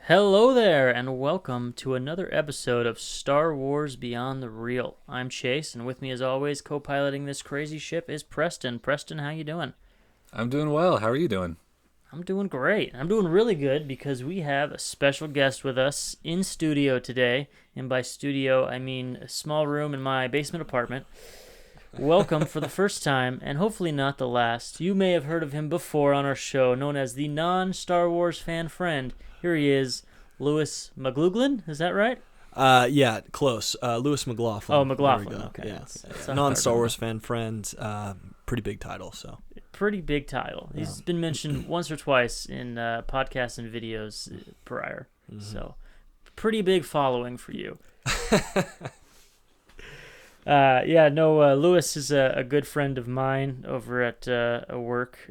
Hello there, and welcome to another episode of Star Wars Beyond the Reel. I'm Chase, and with me as always, co-piloting this crazy ship is Preston. Preston, how you doing? I'm doing well. How are you doing? I'm doing great. I'm doing really good because we have a special guest with us in studio today. And by studio, I mean a small room in my basement apartment. Welcome for the first time, and hopefully not the last. You may have heard of him before on our show, known as the non-Star Wars fan friend. Here he is, Lewis Mcloughlin. Is that right? Yeah, close. Lewis Mcloughlin. Oh, McLaughlin. There we go. Okay. Yeah. That's Non-Star Wars fan friend. Pretty big title. So. Pretty big title. He's been mentioned once or twice in podcasts and videos prior. Mm-hmm. So, pretty big following for you. Lewis is a good friend of mine over at work.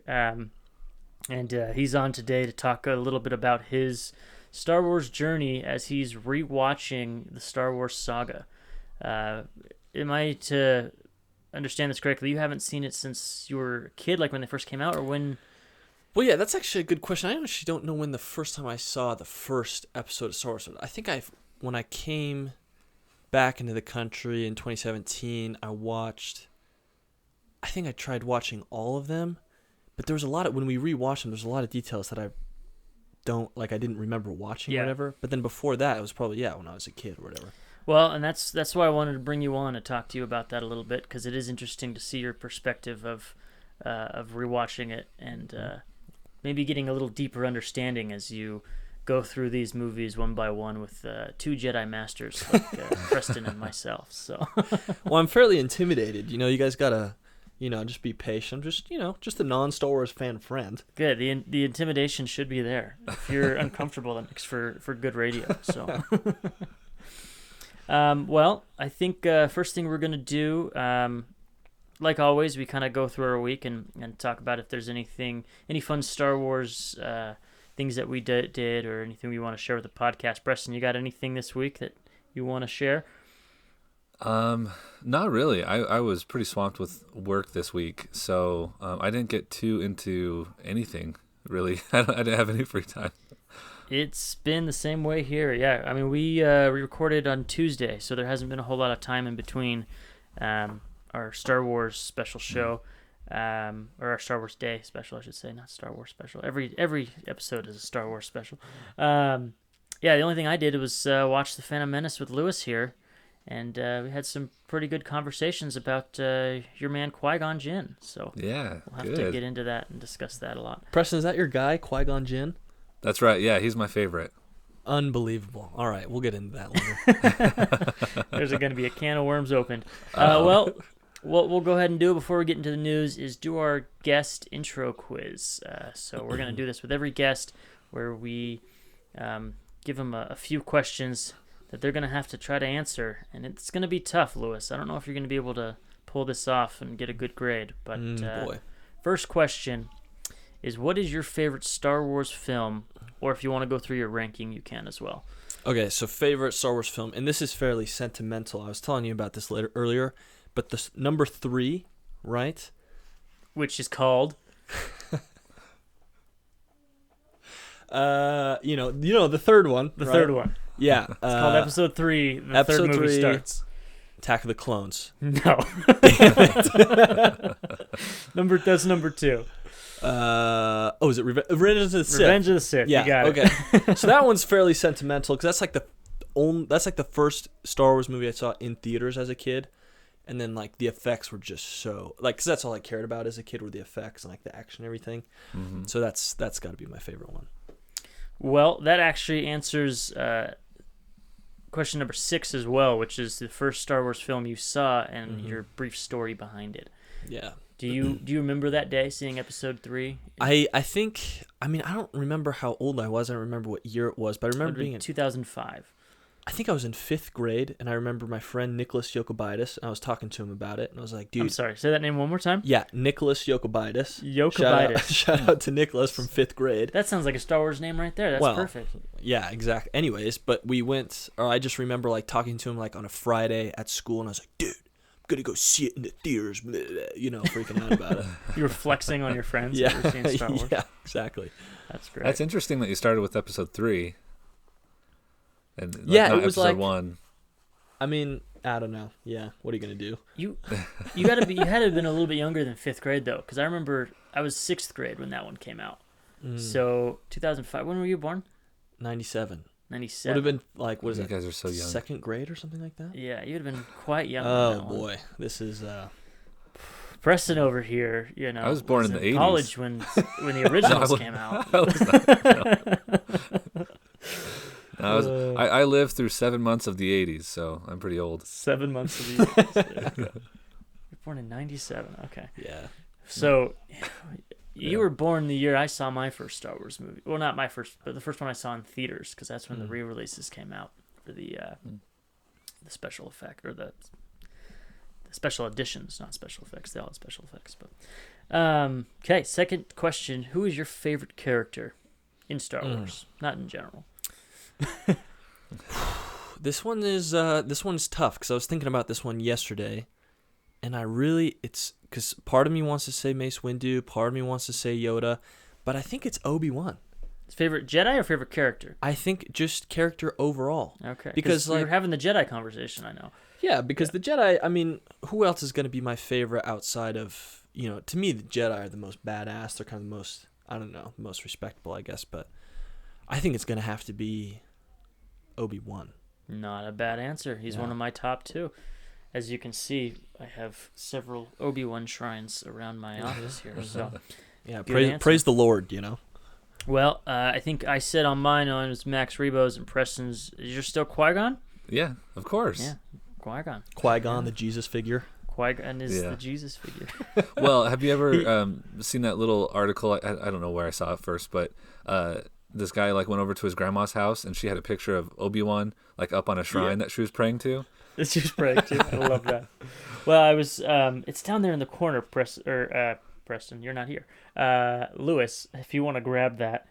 And he's on today to talk a little bit about his Star Wars journey as he's rewatching the Star Wars saga. Am I to understand this correctly? You haven't seen it since you were a kid, like when they first came out, or when? Well, yeah, that's actually a good question. I actually don't know when the first time I saw the first episode of Star Wars. I think when I came back into the country in 2017, I tried watching all of them. But there was a lot of, when we rewatched them, there's a lot of details that I didn't remember watching or whatever. But then before that, it was probably, when I was a kid or whatever. Well, and that's why I wanted to bring you on to talk to you about that a little bit, because it is interesting to see your perspective of rewatching it and maybe getting a little deeper understanding as you go through these movies one by one with two Jedi Masters like Preston and myself. So, well, I'm fairly intimidated. You guys gotta. Just be patient. Just a non-Star Wars fan friend. Good. The intimidation should be there. If you're uncomfortable, that makes for good radio. So, well, I think first thing we're gonna do, like always, we kind of go through our week and talk about if there's any fun Star Wars things that we did or anything we want to share with the podcast. Preston, you got anything this week that you want to share? Not really. I was pretty swamped with work this week, so I didn't get too into anything, really. I didn't have any free time. It's been the same way here, yeah. I mean, we recorded on Tuesday, so there hasn't been a whole lot of time in between our Star Wars special show, or our Star Wars Day special, I should say, not Star Wars special. Every episode is a Star Wars special. The only thing I did was watch The Phantom Menace with Lewis here. And we had some pretty good conversations about your man Qui-Gon Jinn. So yeah, we'll have to get into that and discuss that a lot. Preston, is that your guy, Qui-Gon Jinn? That's right. Yeah, he's my favorite. Unbelievable. All right, we'll get into that later. There's going to be a can of worms opened. Well, what we'll go ahead and do before we get into the news is do our guest intro quiz. So we're going to do this with every guest where we give them a few questions that they're going to have to try to answer, and it's going to be tough, Lewis. I don't know if you're going to be able to pull this off and get a good grade, but boy. First question is, what is your favorite Star Wars film, or if you want to go through your ranking, you can as well. Okay, so favorite Star Wars film, and this is fairly sentimental. I was telling you about this earlier, but the number 3, right? Which is called? The third one. The third one. Yeah. It's called Episode 3. The third movie starts. Attack of the Clones. No. That's number 2. Is it Revenge of the Sith? Revenge of the Sith. Yeah. You got it. Okay. So that one's fairly sentimental because that's like the first Star Wars movie I saw in theaters as a kid, and then like the effects were just so because that's all I cared about as a kid were the effects and like the action and everything. Mm-hmm. So that's got to be my favorite one. Well, that actually answers question number 6 as well, which is the first Star Wars film you saw and your brief story behind it. Yeah. Do you remember that day seeing Episode 3? I think I don't remember how old I was. I don't remember what year it was, but I remember being in 2005. I think I was in 5th grade, and I remember my friend Nicholas Yokobitis, and I was talking to him about it, and I was like, dude... I'm sorry, say that name one more time? Yeah, Nicholas Yokobitis. Yokobitis. Shout out to Nicholas from 5th grade. That sounds like a Star Wars name right there. That's perfect. Yeah, exactly. Anyways, but I just remember like talking to him like on a Friday at school, and I was like, dude, I'm going to go see it in the theaters, freaking out about it. You were flexing on your friends that were seeing Star Wars? Yeah, exactly. That's great. That's interesting that you started with Episode 3. And Yeah, not it was episode like- 1. I mean, I don't know. Yeah, what are you gonna do? You you had to have been a little bit younger than 5th grade though, because I remember I was 6th grade when that one came out. So 2005. When were you born? 97. 97. Would have been like, what is You that? guys are so young. 2nd grade or something like that. Yeah, you'd have been quite young. Oh on that one. boy, this is. Preston over here, you know. I was born in the 80s. College when the originals came out. I was not, no. I lived through 7 months of the 80s, so I'm pretty old. 7 months of the year. You're born in 97. Okay. Yeah. So you were born the year I saw my first Star Wars movie. Well, not my first, but the first one I saw in theaters, because that's when the re-releases came out for the special effect, or the special editions, not special effects. They all had special effects. But okay, second question: who is your favorite character in Star Wars? Not in general. This one's tough because I was thinking about this one yesterday, and it's because part of me wants to say Mace Windu, part of me wants to say Yoda, but I think it's Obi-Wan. Favorite Jedi or favorite character? I think just character overall. Okay, Because, we were like- having the Jedi conversation. I know. Yeah, because the Jedi, I mean, who else is going to be my favorite outside of, to me, the Jedi are the most badass. They're kind of the most, I don't know, most respectable, I guess, but I think it's going to have to be Obi-Wan. Not a bad answer. He's one of my top 2. As you can see, I have several Obi-Wan shrines around my office here. So, Yeah, Good answer. praise the Lord, well, I think I said on mine on was Max Rebo's and Preston's. Is yours still Qui-Gon? Yeah, of course. Yeah, Qui-Gon. Qui-Gon, the Jesus figure. Qui-Gon is Yeah. the Jesus figure. Well, have you ever seen that little article? I don't know where I saw it first, but this guy went over to his grandma's house, and she had a picture of Obi-Wan up on a shrine that she was praying to. It's just praying too. I love that. Well, I was. It's down there in the corner, Preston. You're not here. Lewis, if you want to grab that.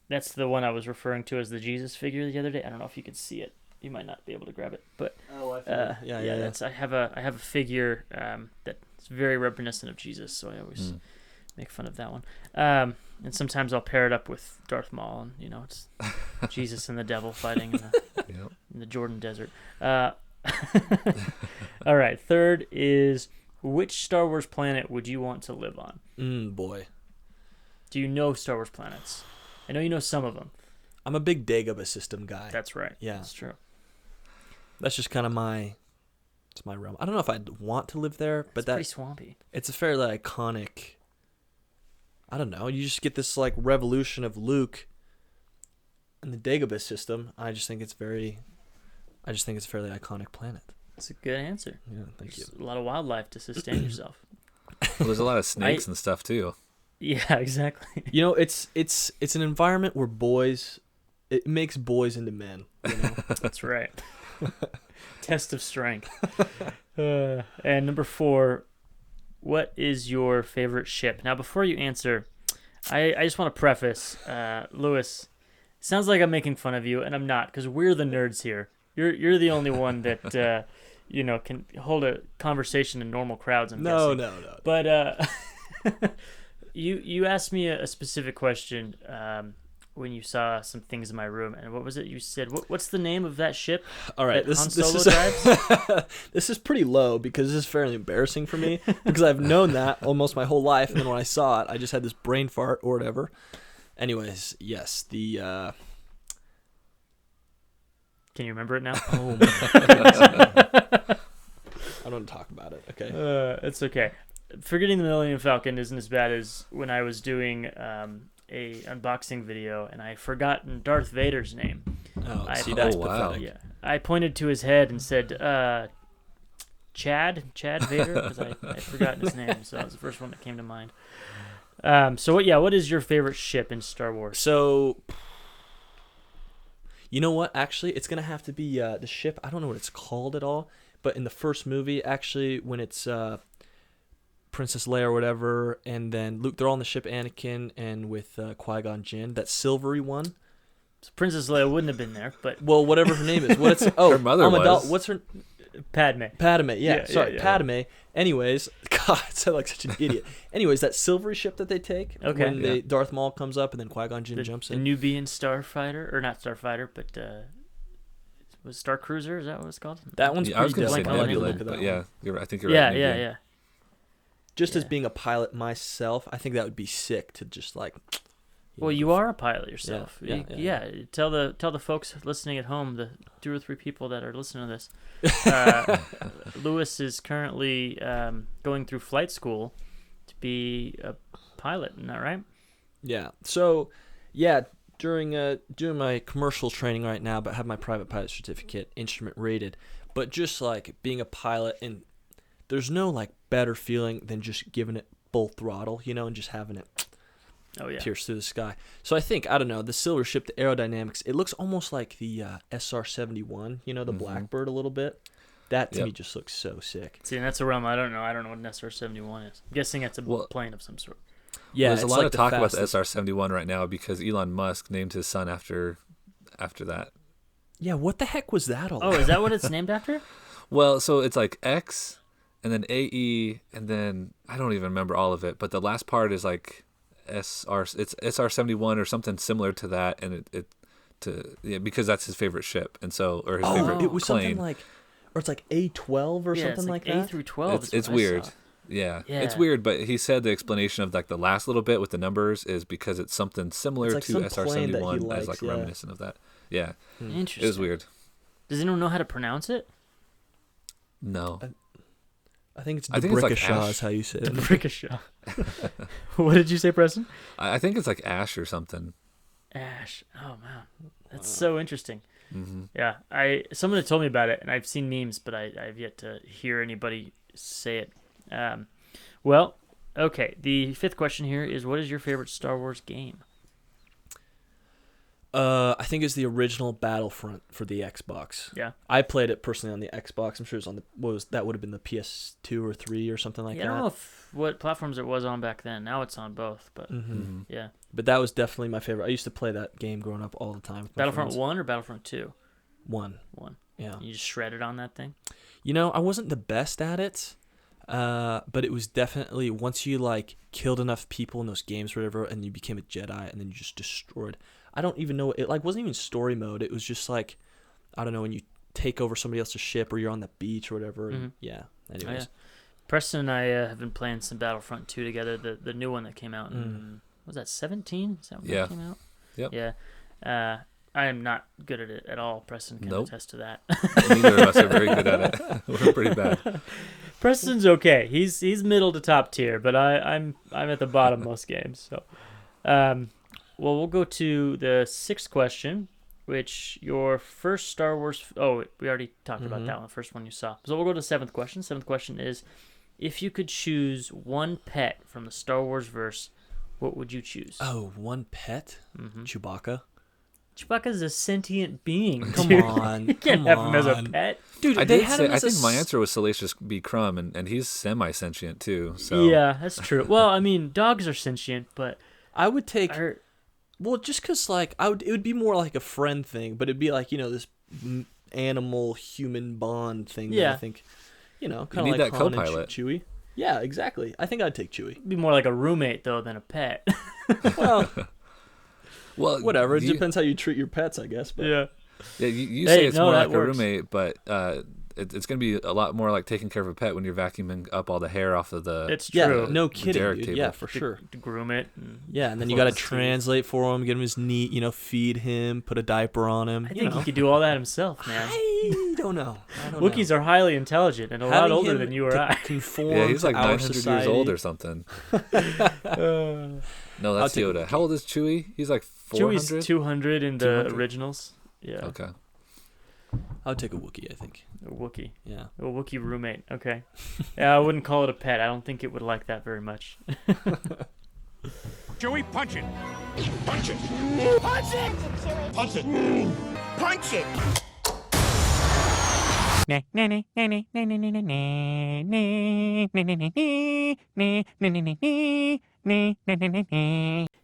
That's the one I was referring to as the Jesus figure the other day. I don't know if you could see it. You might not be able to grab it, but yeah. That's I have a figure that's very reminiscent of Jesus, so I always make fun of that one. And sometimes I'll pair it up with Darth Maul, and it's Jesus and the devil fighting in the Jordan Desert. All right, third is, which Star Wars planet would you want to live on? Boy. Do you know Star Wars planets? I know you know some of them. I'm a big Dagobah system guy. That's right. Yeah. That's true. That's just kind of my realm. I don't know if I'd want to live there, but It's pretty swampy. it's a fairly iconic. I don't know. You just get this revolution of Luke and the Dagobah system. I just think it's a fairly iconic planet. It's a good answer. Yeah, thank you. There's a lot of wildlife to sustain yourself. Well, there's a lot of snakes and stuff too. Yeah, exactly. It's an environment where it makes boys into men. That's right. Test of strength. And number 4, what is your favorite ship? Now, before you answer, I just want to preface, Lewis, it sounds like I'm making fun of you, and I'm not, because we're the nerds here. You're the only one that can hold a conversation in normal crowds. I'm guessing. No. But you asked me a specific question when you saw some things in my room, and what was it you said? What's the name of that ship? All right, that Han this Solo is drives? this is pretty low because this is fairly embarrassing for me because I've known that almost my whole life, and then when I saw it, I just had this brain fart or whatever. Anyways, yes, the. Can you remember it now? Oh my goodness. I don't want to talk about it. Okay. It's okay. Forgetting the Millennium Falcon isn't as bad as when I was doing a unboxing video and I forgotten Darth Vader's name. Oh, I- see, that's Oh, wow. pathetic. Yeah, I pointed to his head and said, Chad Vader, because I'd forgotten his name, so that was the first one that came to mind. So what is your favorite ship in Star Wars? So, you know what? Actually, it's gonna have to be the ship. I don't know what it's called at all, but in the first movie, actually, when it's Princess Leia or whatever, and then Luke, they're all on the ship, Anakin, and with Qui-Gon Jinn, that silvery one. So Princess Leia wouldn't have been there, but Well, whatever her name is. What it's Her mother Amidala- was. What's her? Padme. Padme. Yeah, sorry, yeah. Padme. Anyways, God, God, I sound like such an idiot. Anyways, that silvery ship that they take Okay. when Darth Maul comes up and then Qui-Gon Jinn jumps The in. Nubian Starfighter, or not Starfighter, but was Star Cruiser? Is that what it's called? That one's Yeah, I was pretty going to say dope. Nebula, Look at that but one. yeah, I think you're Yeah, right. yeah, Nubian. yeah. Just as Yeah. being a pilot myself, I think that would be sick to just like. Well, you are a pilot yourself. Yeah, Yeah. Tell the folks listening at home, the 2 or 3 people that are listening to this. Lewis is currently going through flight school to be a pilot. Isn't that right? Yeah. So, yeah, during doing my commercial training right now, but have my private pilot certificate, instrument rated. But just like being a pilot, and there's no like better feeling than just giving it full throttle, and just having it Oh yeah. pierce through the sky. So I don't know, the silver ship, the aerodynamics, it looks almost like the SR-71, the Blackbird a little bit. That to me just looks so sick. See, and that's a realm I don't know. I don't know what an SR-71 is. I'm guessing it's a plane of some sort. Yeah, there's a it's lot like of talk about the fastest. SR-71 right now because Elon Musk named his son after that. Yeah, what the heck was that all Oh, about? is that what it's named after? Well, so it's like X, and then AE, and then I don't even remember all of it, but the last part is like it's SR-71 or something similar to that, and because that's his favorite ship, and so or his favorite it was plane. something like, or it's like A12 or Yeah, something it's like A that. through 12. It's weird. Yeah, it's weird, but he said the explanation of like the last little bit with the numbers is because it's something similar It's like to some plane that he SR-71 likes, as like yeah. reminiscent of that. Yeah, Interesting. it was weird. Does anyone know how to pronounce it? No, I think it's I think it's like Debrickashaw Ash. is how you say it. Brickashaw. What did you say, Preston? I think it's like Ash or something. Ash. Oh man, that's so interesting. Mm-hmm. Yeah, someone had told me about it, and I've seen memes, but I've yet to hear anybody say it. Well, okay. The 5th question here is: what is your favorite Star Wars game? I think it's the original Battlefront for the Xbox. Yeah. I played it personally on the Xbox. I'm sure it was on that would have been the PS2 or 3 or something like I that. don't know what platforms it was on back then. Now it's on both, but Mm-hmm. yeah. But that was definitely my favorite. I used to play that game growing up all the time. With my Battlefront friends. 1 or Battlefront 2? 1. 1. Yeah. You just shredded on that thing? I wasn't the best at it, but it was definitely once you like killed enough people in those games or whatever, and you became a Jedi, and then you just destroyed. I don't even know. It like wasn't even story mode. It was just like, I don't know, when you take over somebody else's ship or you're on the beach or whatever. And yeah. Anyways. Oh, yeah. Preston and I have been playing some Battlefront 2 together, the new one that came out in, was that 17? Is that when that came out? Yep. Yeah. I am not good at it at all. Preston can attest to that. Neither of us are very good at it. We're pretty bad. Preston's okay. He's middle to top tier, but I'm at the bottom most games. So, well, we'll go to the 6th question, which your first Star Wars. Oh, we already talked about that one. The first one you saw. So we'll go to the 7th question. 7th question is: if you could choose one pet from the Star Wars verse, what would you choose? Oh, one pet? Chewbacca. Chewbacca's a sentient being. Come dude. on. You can't have him as a pet. Dude, I they did had say, him I as think my a answer was Salacious B. Crumb, and he's semi-sentient too. So Yeah, that's true. Well, I mean, dogs are sentient, but I would take. are, Well, just because like it would be more like a friend thing, but it'd be like this animal human bond thing. That Yeah. I think kind of need like that Han and co-pilot. Chewie. Yeah, exactly. I think I'd take Chewie. be more like a roommate though than a pet. Well, whatever. It you- depends how you treat your pets, I guess. But Yeah. Yeah, you Hey, say it's no, more that like a works. roommate, but it's going to be a lot more like taking care of a pet when you're vacuuming up all the hair off of the. It's yeah, true. no the kidding, Derek dude. table. Yeah, for sure. To groom it. And Yeah, and then you got to Close to- translate for him, get him his neat, feed him, put a diaper on him. I think he could do all that himself, man. I don't know. Wookiees are highly intelligent and a lot older than you or I. Conform Yeah, he's like to our 900 society. years old or something. No, that's take a Yoda. How old is Chewie? He's like 400. Chewie's 200 in the 200? originals. Yeah. Okay. I would take a Wookiee, I think. A Wookiee. Yeah. A Wookiee roommate. Okay. Yeah, I wouldn't call it a pet. I don't think it would like that very much. Joey, punch it. Punch it. Punch it! Punch it. Punch it!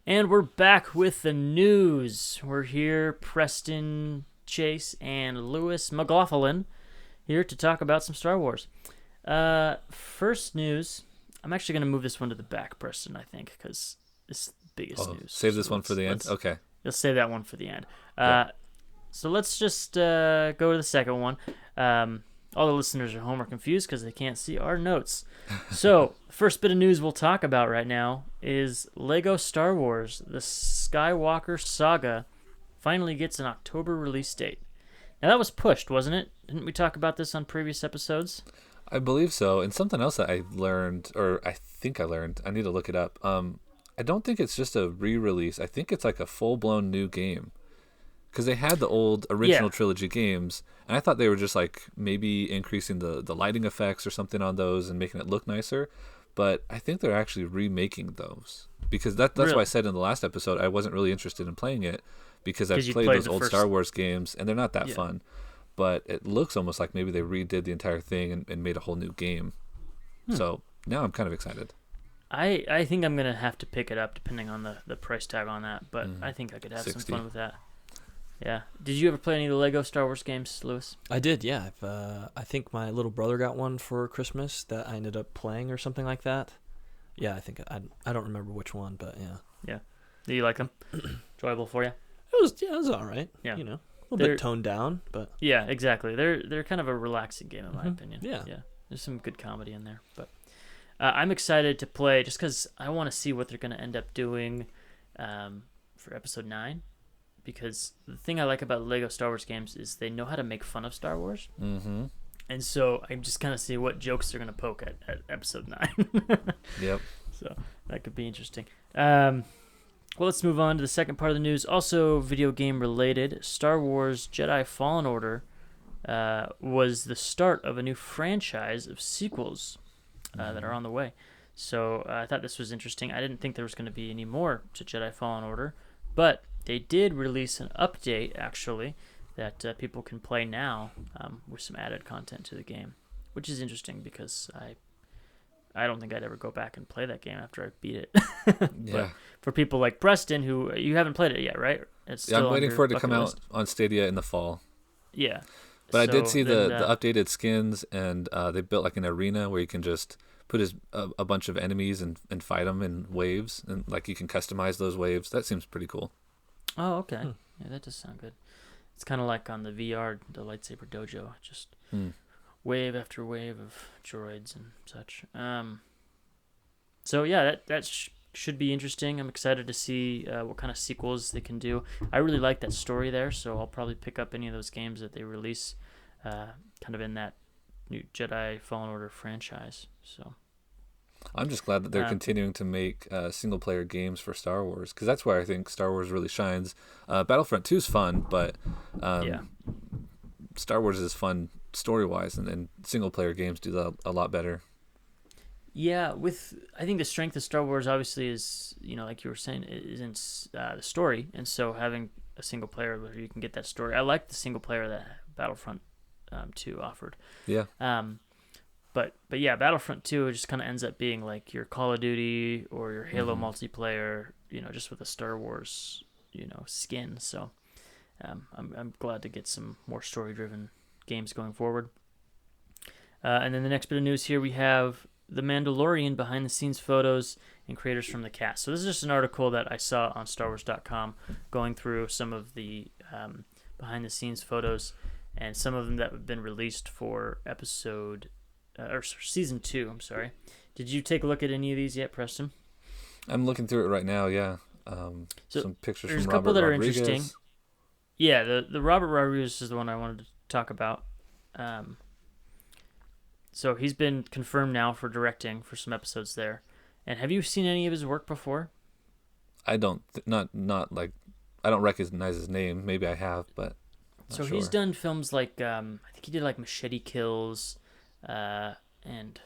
And we're back with the news. We're here, Preston, Chase, and Lewis Mcloughlin, here to talk about some Star Wars. First news, I'm actually going to move this one to the back, Preston, I think, because it's the biggest news. Save this one for the end? Okay. You'll save that one for the end. Yeah. So let's just go to the second one. All the listeners at home are confused because they can't see our notes. So, first bit of news we'll talk about right now is Lego Star Wars, the Skywalker Saga, finally gets an October release date. Now, that was pushed, wasn't it? Didn't we talk about this on previous episodes? I believe so. And something else that I learned, or I think I learned, I need to look it up. I don't think it's just a re-release. I think it's like a full-blown new game. Because they had the old original trilogy games, and I thought they were just like maybe increasing the lighting effects or something on those and making it look nicer. But I think they're actually remaking those. Because that's Really? why I said in the last episode I wasn't really interested in playing it, because I've played those old Star Wars games, and they're not that fun. But it looks almost like maybe they redid the entire thing and made a whole new game. So now I'm kind of excited. I think I'm going to have to pick it up depending on the price tag on that, but I think I could have 60. some fun with that. Yeah. Did you ever play any of the Lego Star Wars games, Lewis? I did, yeah. I think my little brother got one for Christmas that I ended up playing or something like that. Yeah, I think I don't remember which one, but yeah. Yeah. Do you like them? Enjoyable for you? It was all right. Yeah. You know, a little bit toned down, but Yeah, exactly. They're kind of a relaxing game in my opinion. Yeah. Yeah. There's some good comedy in there, but I'm excited to play just because I want to see what they're going to end up doing for Episode 9. Because the thing I like about Lego Star Wars games is they know how to make fun of Star Wars. Mm-hmm. And so I'm just kind of see what jokes they're going to poke at Episode 9. Yep. So that could be interesting. Well, let's move on to the second part of the news. Also video game related, Star Wars Jedi Fallen Order was the start of a new franchise of sequels that are on the way. So I thought this was interesting. I didn't think there was going to be any more to Jedi Fallen Order, but they did release an update, actually, that people can play now with some added content to the game, which is interesting because I don't think I'd ever go back and play that game after I beat it. Yeah. For people like Preston, who you haven't played it yet, right? It's still I'm waiting on your for it to bucket come list. out on Stadia in the fall. Yeah. But I did So see then, the updated skins, and they built like an arena where you can just put a bunch of enemies and fight them in waves, and like you can customize those waves. That seems pretty cool. Oh, okay. Yeah, that does sound good. It's kind of like on the VR, the Lightsaber Dojo, just wave after wave of droids and such. So yeah, that should be interesting. I'm excited to see what kind of sequels they can do. I really like that story there, so I'll probably pick up any of those games that they release kind of in that new Jedi Fallen Order franchise. So I'm just glad that they're continuing to make single-player games for Star Wars, because that's where I think Star Wars really shines. Battlefront 2 is fun, but Star Wars is fun story-wise, and single-player games do that a lot better. Yeah, I think the strength of Star Wars obviously is, like you were saying, is in the story, and so having a single player where you can get that story. I like the single player that Battlefront 2 offered. Yeah. But yeah, Battlefront 2 just kind of ends up being like your Call of Duty or your Halo multiplayer, just with a Star Wars, skin. So I'm glad to get some more story-driven games going forward. And then the next bit of news here, we have The Mandalorian behind-the-scenes photos and creators from the cast. So this is just an article that I saw on StarWars.com going through some of the behind-the-scenes photos and some of them that have been released for season 2. I'm sorry. Did you take a look at any of these yet, Preston? I'm looking through it right now. Yeah. So some pictures there's from a couple Robert that are Rodriguez. interesting. Yeah, the Robert Rodriguez is the one I wanted to talk about. So he's been confirmed now for directing for some episodes there. And have you seen any of his work before? I don't not like I don't recognize his name. Maybe I have, but So sure. he's done films like I think he did like Machete Kills, and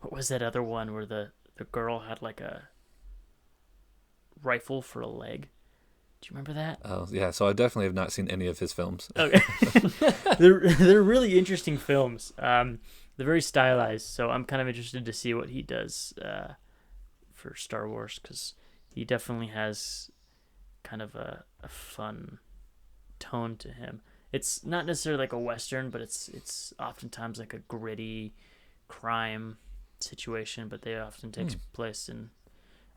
what was that other one where the girl had like a rifle for a leg? Do you remember that? Oh yeah, so I definitely have not seen any of his films. Okay, they're really interesting films. They're very stylized, so I'm kind of interested to see what he does for Star Wars, because he definitely has kind of a fun tone to him. It's not necessarily like a Western, but it's oftentimes like a gritty crime situation, but they often takes place in.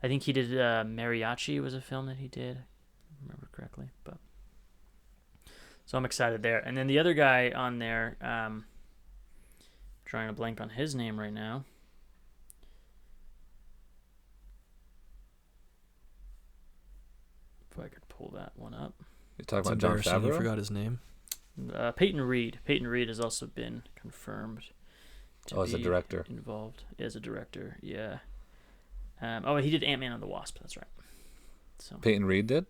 I think he did Mariachi was a film that he did, if I remember correctly. But so I'm excited there. And then the other guy on there, trying to blank on his name right now. If I could pull that one up. You're talking It's about John embarrassing you Favreau? forgot his name. Peyton Reed. Peyton Reed has also been confirmed to as a be director. involved as a director. Yeah. He did Ant-Man and the Wasp. That's right. So. Peyton Reed did?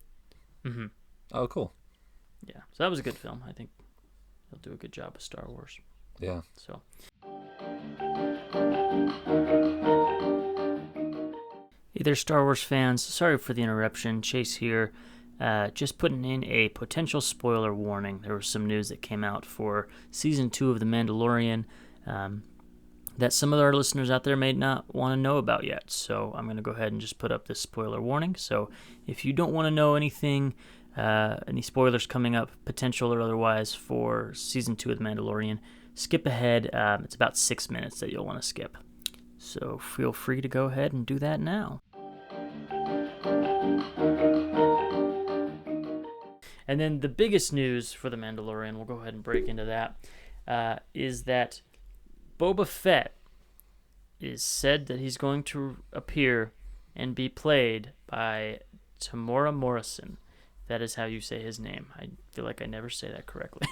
Mm-hmm. Oh, cool. Yeah. So that was a good film. I think he'll do a good job with Star Wars. Yeah. So. Hey there, Star Wars fans. Sorry for the interruption. Chase here. Just putting in a potential spoiler warning. There was some news that came out for Season 2 of The Mandalorian that some of our listeners out there may not want to know about yet. So I'm going to go ahead and just put up this spoiler warning. So if you don't want to know anything, any spoilers coming up, potential or otherwise, for Season 2 of The Mandalorian, skip ahead. It's about 6 minutes that you'll want to skip. So feel free to go ahead and do that now. And then the biggest news for The Mandalorian, we'll go ahead and break into that, is that Boba Fett is said that he's going to appear and be played by Tamora Morrison. That is how you say his name. I feel like I never say that correctly.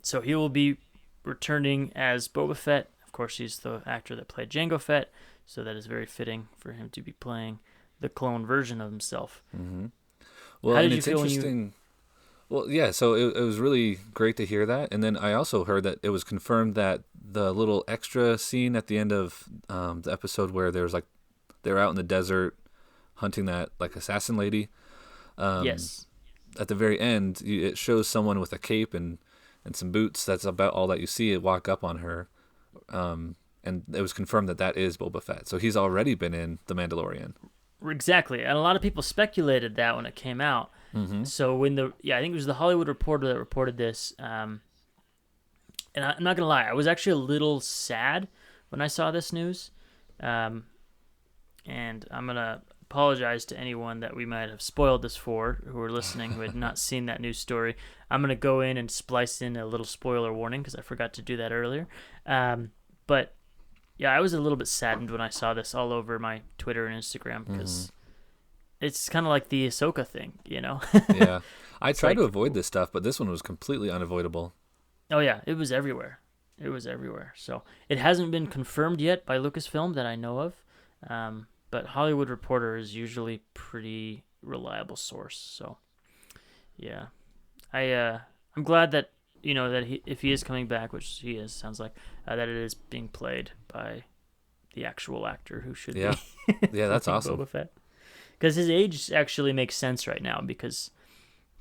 So he will be returning as Boba Fett. Of course, he's the actor that played Jango Fett, so that is very fitting for him to be playing the clone version of himself. Mm-hmm. Well, How and did you it's feel when interesting. Well, yeah, so it was really great to hear that. And then I also heard that it was confirmed that the little extra scene at the end of the episode where there was they're out in the desert hunting that assassin lady. Yes. At the very end, it shows someone with a cape and some boots. That's about all that you see. It walk up on her. And it was confirmed that is Boba Fett. So he's already been in The Mandalorian. Exactly. And a lot of people speculated that when it came out. Mm-hmm. So when I think it was the Hollywood Reporter that reported this. And I'm not going to lie, I was actually a little sad when I saw this news. And I'm going to apologize to anyone that we might have spoiled this for, who are listening, who had not seen that news story. I'm going to go in and splice in a little spoiler warning because I forgot to do that earlier. But yeah, I was a little bit saddened when I saw this all over my Twitter and Instagram because it's kind of like the Ahsoka thing, you know? Yeah. I try to avoid this stuff, but this one was completely unavoidable. Oh, yeah. It was everywhere. So it hasn't been confirmed yet by Lucasfilm that I know of. But Hollywood Reporter is usually pretty reliable source. So, yeah. I'm glad that, that if he is coming back, which he is, sounds like, that it is being played by the actual actor who should be. Yeah, that's awesome. Boba Fett. Because his age actually makes sense right now because,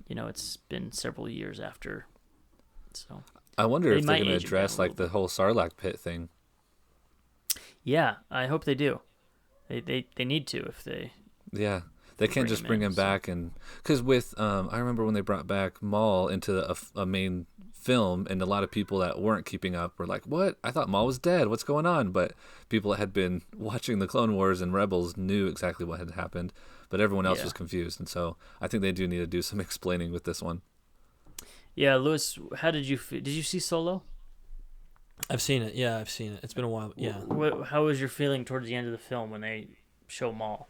it's been several years after. So I wonder if they're going to address the whole Sarlacc pit thing. Yeah, I hope they do. They need to if they. Yeah, they can't just bring him back because with I remember when they brought back Maul into a main film, and a lot of people that weren't keeping up were like, "What? I thought Maul was dead. What's going on?" But people that had been watching the Clone Wars and Rebels knew exactly what had happened, but everyone else was confused, and so I think they do need to do some explaining with this one. Yeah, Lewis, how did you did you see Solo? I've seen it. Yeah, I've seen it. It's been a while. Yeah. How was your feeling towards the end of the film when they show Maul?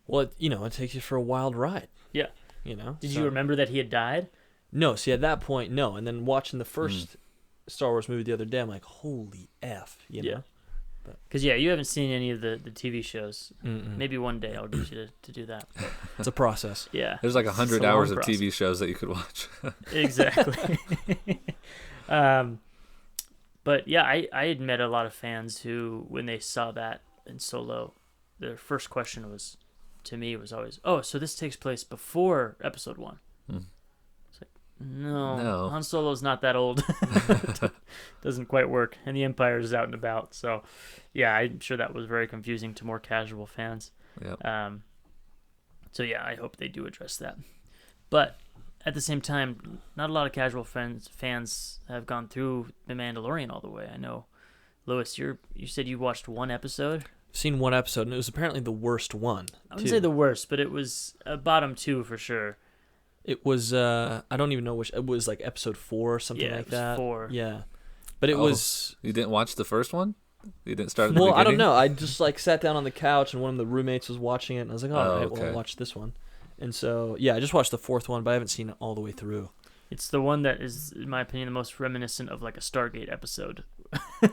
Well, it takes you for a wild ride. Yeah. Did you remember that he had died? No. See, at that point, no. And then watching the first Star Wars movie the other day, I'm like, holy F, you know? Because, you haven't seen any of the TV shows. Mm-mm. Maybe one day I'll get you to do that. It's a process. Yeah. There's 100 hours of TV shows that you could watch. Exactly. But yeah, I had met a lot of fans who, when they saw that in Solo, their first question was always, "Oh, so this takes place before Episode 1?" It's like, no, Han Solo's not that old. Doesn't quite work, and the Empire is out and about. So, yeah, I'm sure that was very confusing to more casual fans. Yep. So yeah, I hope they do address that. But at the same time, not a lot of casual fans have gone through The Mandalorian all the way. I know, Lewis, you said you watched one episode. Seen one episode, and it was apparently the worst one. I wouldn't say the worst, but it was a bottom 2 for sure. It was, I don't even know which, it was like episode 4 or something like that. Yeah, it was 4. Yeah. But it was... You didn't watch the first one? You didn't start at the beginning? Well, I don't know. I just like sat down on the couch, and one of the roommates was watching it, and I was like, all right, well, I'll watch this one. And so, yeah, I just watched the 4th one, but I haven't seen it all the way through. It's the one that is, in my opinion, the most reminiscent of like a Stargate episode.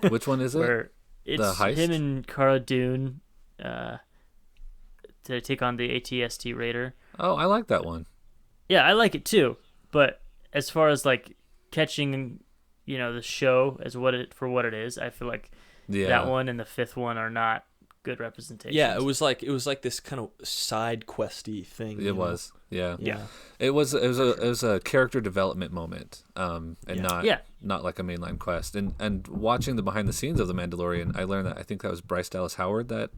Which one is it? Where it's the heist? him and Cara Dune to take on the AT-ST Raider. Oh, I like that one. Yeah, I like it too. But as far as like catching, the show as what it is, I feel like that one and the 5th one are not good representations. Yeah, it was like this kind of side questy thing. It was. Yeah. Yeah. It was a character development moment, and not like a mainline quest. And watching the behind the scenes of The Mandalorian, I learned that I think that was Bryce Dallas Howard that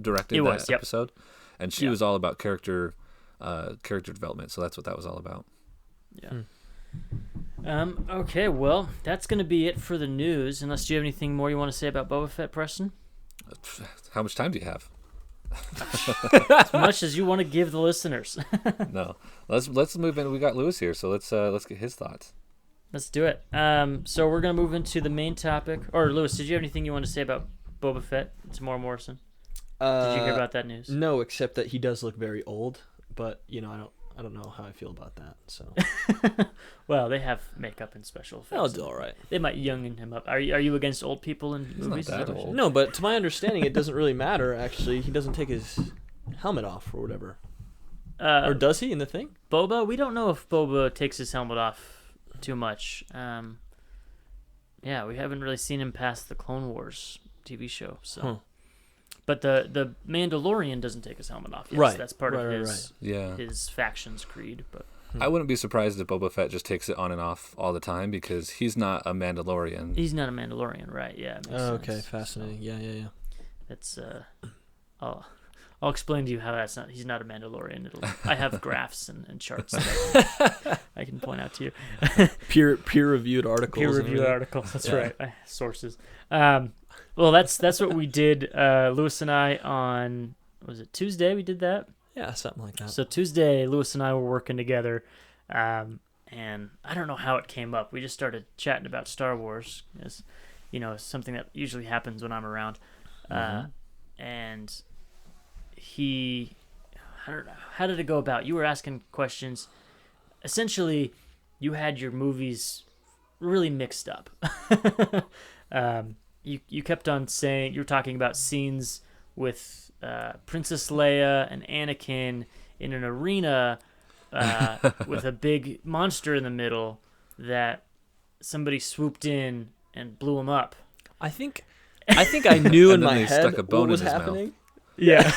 directed that episode, and she was all about character development. So that's what that was all about. Yeah. Okay, well, that's going to be it for the news. Unless you have anything more you want to say about Boba Fett, Preston? How much time do you have? As much as you want to give the listeners. No, let's move in. We got Lewis here, so let's get his thoughts. Let's do it. So we're gonna move into the main topic. Or Lewis, did you have anything you want to say about Boba Fett? Tamora Morrison. Did you hear about that news? No, except that he does look very old. But I don't know how I feel about that. So. Well, they have makeup and special effects. I'll do all right. They might youngen him up. Are you against old people in movies? Not that old. No, but to my understanding, it doesn't really matter. Actually, he doesn't take his helmet off or whatever. Or does he in the thing? Boba? We don't know if Boba takes his helmet off too much. Yeah, we haven't really seen him past the Clone Wars TV show. So. Huh. But the Mandalorian doesn't take his helmet off. Yes, right. That's part of his Yeah. his faction's creed. But I wouldn't be surprised if Boba Fett just takes it on and off all the time because he's not a Mandalorian. he's not a Mandalorian, right? Yeah. It makes Okay, sense. fascinating. Yeah. That's I'll explain to you how that's not. He's not a Mandalorian. I have graphs and charts that I can point out to you. Peer-reviewed articles. Peer-reviewed articles. That's right. Sources. Well, that's what we did. Lewis and I on was it Tuesday? We did that. Yeah, something like that. So Tuesday, Lewis and I were working together, and I don't know how it came up. We just started chatting about Star Wars, as something that usually happens when I'm around, and I don't know, how did it go about? You were asking questions. Essentially, you had your movies really mixed up. You kept on saying, you were talking about scenes with Princess Leia and Anakin in an arena with a big monster in the middle that somebody swooped in and blew him up. I think I knew in my head stuck a bone what was in his happening. mouth. Yeah.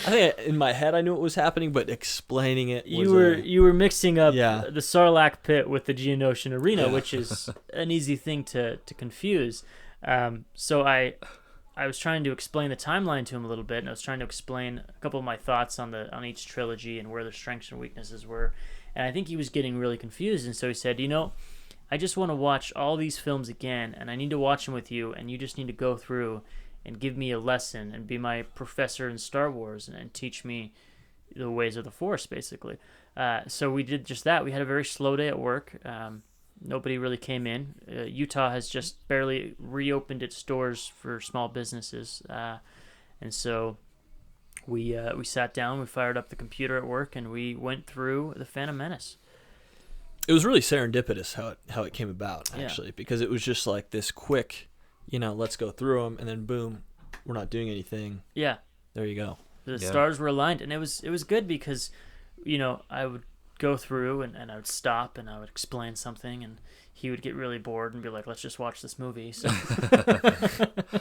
I think in my head I knew what was happening, but explaining it was you were mixing up Yeah. the Sarlacc pit with the Geonosian arena, Yeah. which is an easy thing to confuse. So I was trying to explain the timeline to him a little bit, and I was trying to explain a couple of my thoughts on each trilogy and where their strengths and weaknesses were. And I think he was getting really confused, and so he said, I just want to watch all these films again, and I need to watch them with you, and you just need to go through and give me a lesson and be my professor in Star Wars and teach me the ways of the Force, basically. So we did just that. We had a very slow day at work. Nobody really came in. Utah has just barely reopened its doors for small businesses. And so we sat down, we fired up the computer at work, and we went through The Phantom Menace. It was really serendipitous how it came about, Yeah. actually, because it was just like this quick, let's go through them, and then boom, we're not doing anything. Yeah. There you go. The stars were aligned, and it was good because, I would go through and I would stop and I would explain something, and he would get really bored and be like, let's just watch this movie. So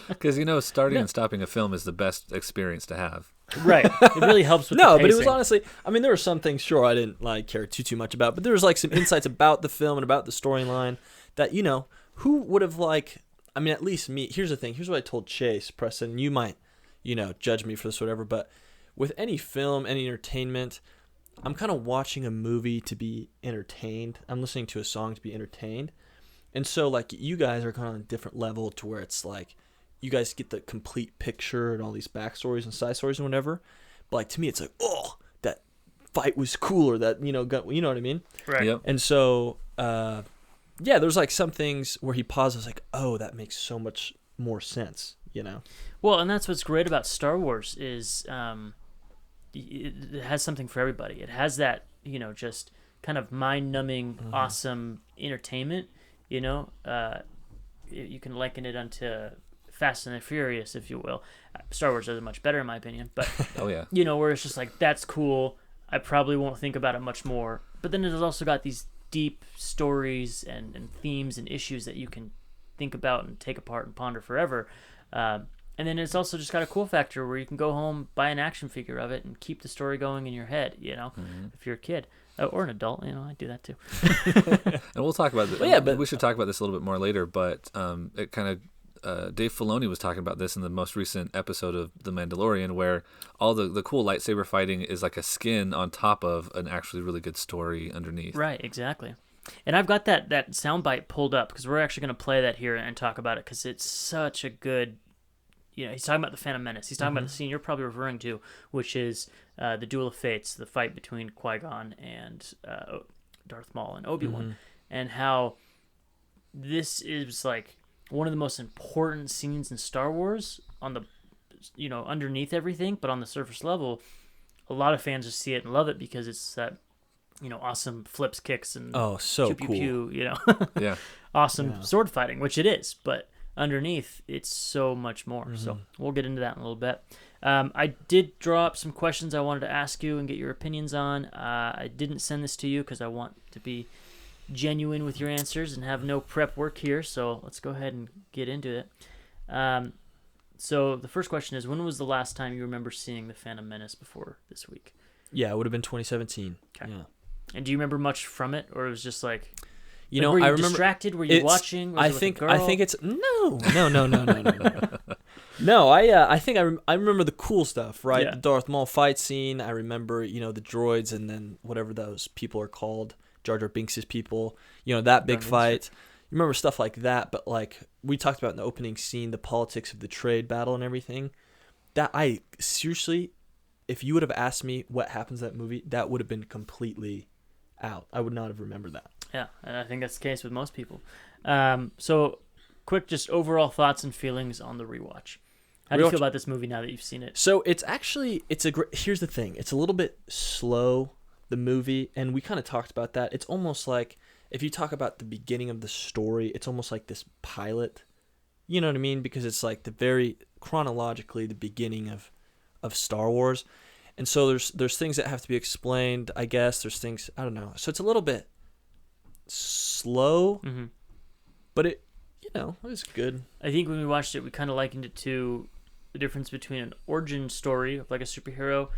Because starting and stopping a film is the best experience to have. right, it really helps with the No, but it was pacing. honestly, there were some things, sure, I didn't care too much about, but there was some insights about the film and about the storyline that, who would have at least me. Here's the thing. Here's what I told Chase, Preston. You might, judge me for this, whatever, but with any film, any entertainment, I'm kind of watching a movie to be entertained. I'm listening to a song to be entertained. And so, like, you guys are kind of on a different level to where it's like you guys get the complete picture and all these backstories and side stories and whatever. But, like, to me, it's like, oh, that fight was cool, or that, you know what I mean? Right. Yep. And so, yeah, there's, like, some things where he pauses, like, oh, that makes so much more sense, you know? Well, and that's what's great about Star Wars is it has something for everybody. It has that, you know, just kind of mind-numbing, awesome entertainment. You know, you can liken it unto Fast and the Furious, if you will. Star Wars does it much better, in my opinion. But Oh yeah. you know, where it's just like, that's cool. I probably won't think about it much more. But then it's also got these deep stories and themes and issues that you can think about and take apart and ponder forever. And then it's also just got a cool factor where you can go home, buy an action figure of it, and keep the story going in your head, you know, if you're a kid. Or an adult, you know, I do that too. And we'll talk about this. Well, yeah, but we should talk about this a little bit more later. But it kind of Dave Filoni was talking about this in the most recent episode of The Mandalorian, where all the cool lightsaber fighting is like a skin on top of an actually really good story underneath. Right, exactly. And I've got that soundbite pulled up because we're actually going to play that here and talk about it because it's such a good. You know, he's talking about the Phantom Menace. He's talking about the scene you're probably referring to, which is the Duel of Fates, the fight between Qui-Gon and Darth Maul and Obi-Wan, and how this is like one of the most important scenes in Star Wars on the, you know, underneath everything, but on the surface level, a lot of fans just see it and love it because it's that, you know, awesome flips, kicks, and so pew, pew, cool. pew, you know, Yeah. awesome sword fighting, which it is, but underneath it's so much more. So we'll get into that in a little bit. I did draw up some questions I wanted to ask you and get your opinions on. I didn't send this to you because I want to be genuine with your answers and have no prep work here, so let's go ahead and get into it. So the first question is, when was the last time you remember seeing the Phantom Menace before this week? Yeah, it would have been 2017. Okay. Yeah. And do you remember much from it, or it was just like... You Like, know, were you I remember distracted? Were you watching? Was it with a girl? I think it's no. No, I think I remember the cool stuff, right? Yeah. The Darth Maul fight scene. I remember, you know, the droids and then whatever those people are called, Jar Jar Binks' people. You know, that big fight. You remember stuff like that, but like we talked about in the opening scene, the politics of the trade battle and everything. That I seriously, if you would have asked me what happens in that movie, that would have been completely out. I would not have remembered that. Yeah, and I think that's the case with most people. So, quick, just overall thoughts and feelings on the rewatch. How do you feel about this movie now that you've seen it? So it's a great. Here's the thing: it's a little bit slow, the movie, and we kind of talked about that. It's almost like if you talk about the beginning of the story, it's almost like this pilot. You know what I mean? Because it's like the very chronologically the beginning of Star Wars, and so there's things that have to be explained. I guess there's things I don't know. So it's a little bit slow, but it was good. I think when we watched it, we kind of likened it to the difference between an origin story of like a superhero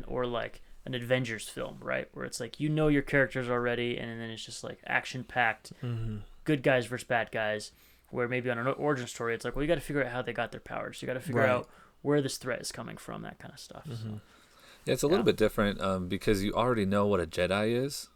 or like an Avengers film, right? Where it's like, you know, your characters already, and then it's just like action packed, good guys versus bad guys. Where maybe on an origin story, it's like, well, you got to figure out how they got their powers. You got to figure out where this threat is coming from, that kind of stuff. So. Yeah, it's a little bit different because you already know what a Jedi is.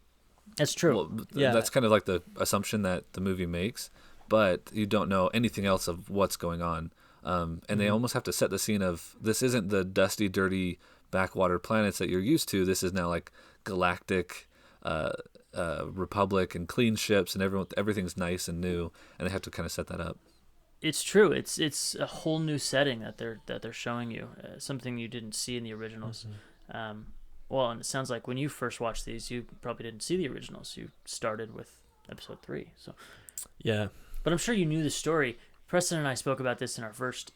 That's true. Well, Yeah. That's kind of like the assumption that the movie makes, but you don't know anything else of what's going on. And they almost have to set the scene of, this isn't the dusty, dirty backwater planets that you're used to. This is now like galactic republic and clean ships, and everything's nice and new, and they have to kind of set that up. It's true. It's a whole new setting that they're showing you, something you didn't see in the originals. Well, and it sounds like when you first watched these, you probably didn't see the originals. You started with episode 3. So, Yeah. but I'm sure you knew the story. Preston and I spoke about this in our first.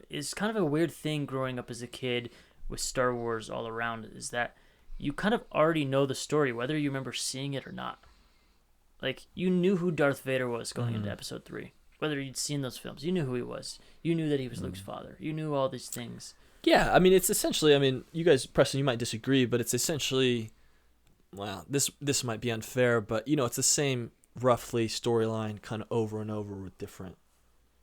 It's kind of a weird thing growing up as a kid with Star Wars all around, is that you kind of already know the story, whether you remember seeing it or not. Like, you knew who Darth Vader was going into episode 3. Whether you'd seen those films, you knew who he was. You knew that he was Luke's father. You knew all these things. Yeah, I mean, it's essentially, you guys, Preston, you might disagree, but it's essentially, well, this might be unfair, but, you know, it's the same roughly storyline kind of over and over with different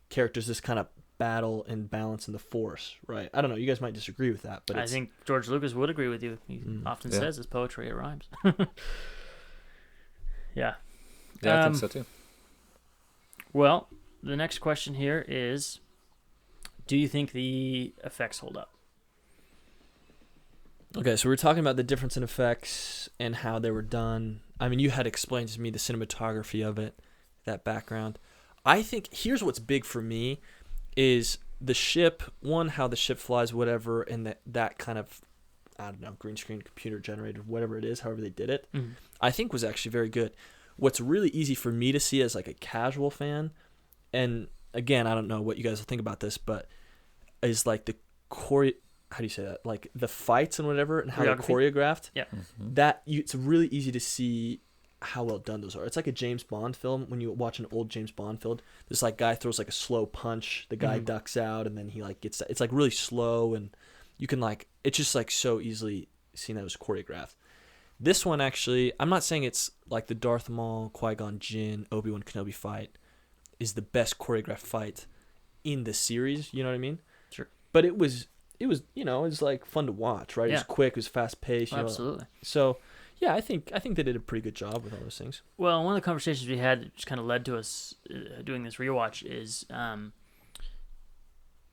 characters just kind of battle and balance in the Force, right? I don't know. You guys might disagree with that, but I think George Lucas would agree with you. He often says it's poetry, it rhymes. Yeah. Yeah, I think so too. Well, the next question here is, do you think the effects hold up? Okay, so we're talking about the difference in effects and how they were done. I mean, you had explained to me the cinematography of it, that background. I think here's what's big for me is the ship, one, how the ship flies, whatever, and that kind of, I don't know, green screen, computer generated, whatever it is, however they did it, I think was actually very good. What's really easy for me to see as like a casual fan, and again, I don't know what you guys will think about this, but is like the how do you say that? Like the fights and whatever, and how they're choreographed. Yeah. It's really easy to see how well done those are. It's like a James Bond film. When you watch an old James Bond film, this like guy throws like a slow punch, the guy ducks out, and then he like gets. It's like really slow, and you can like it's just like so easily seen that it was choreographed. This one actually, I'm not saying it's like the Darth Maul, Qui-Gon Jinn, Obi-Wan Kenobi fight is the best choreographed fight in the series. You know what I mean? Sure. But it was it was like fun to watch, right? It was quick, it was fast paced. Absolutely. So, yeah, I think they did a pretty good job with all those things. Well, one of the conversations we had, which kind of led to us doing this rewatch, is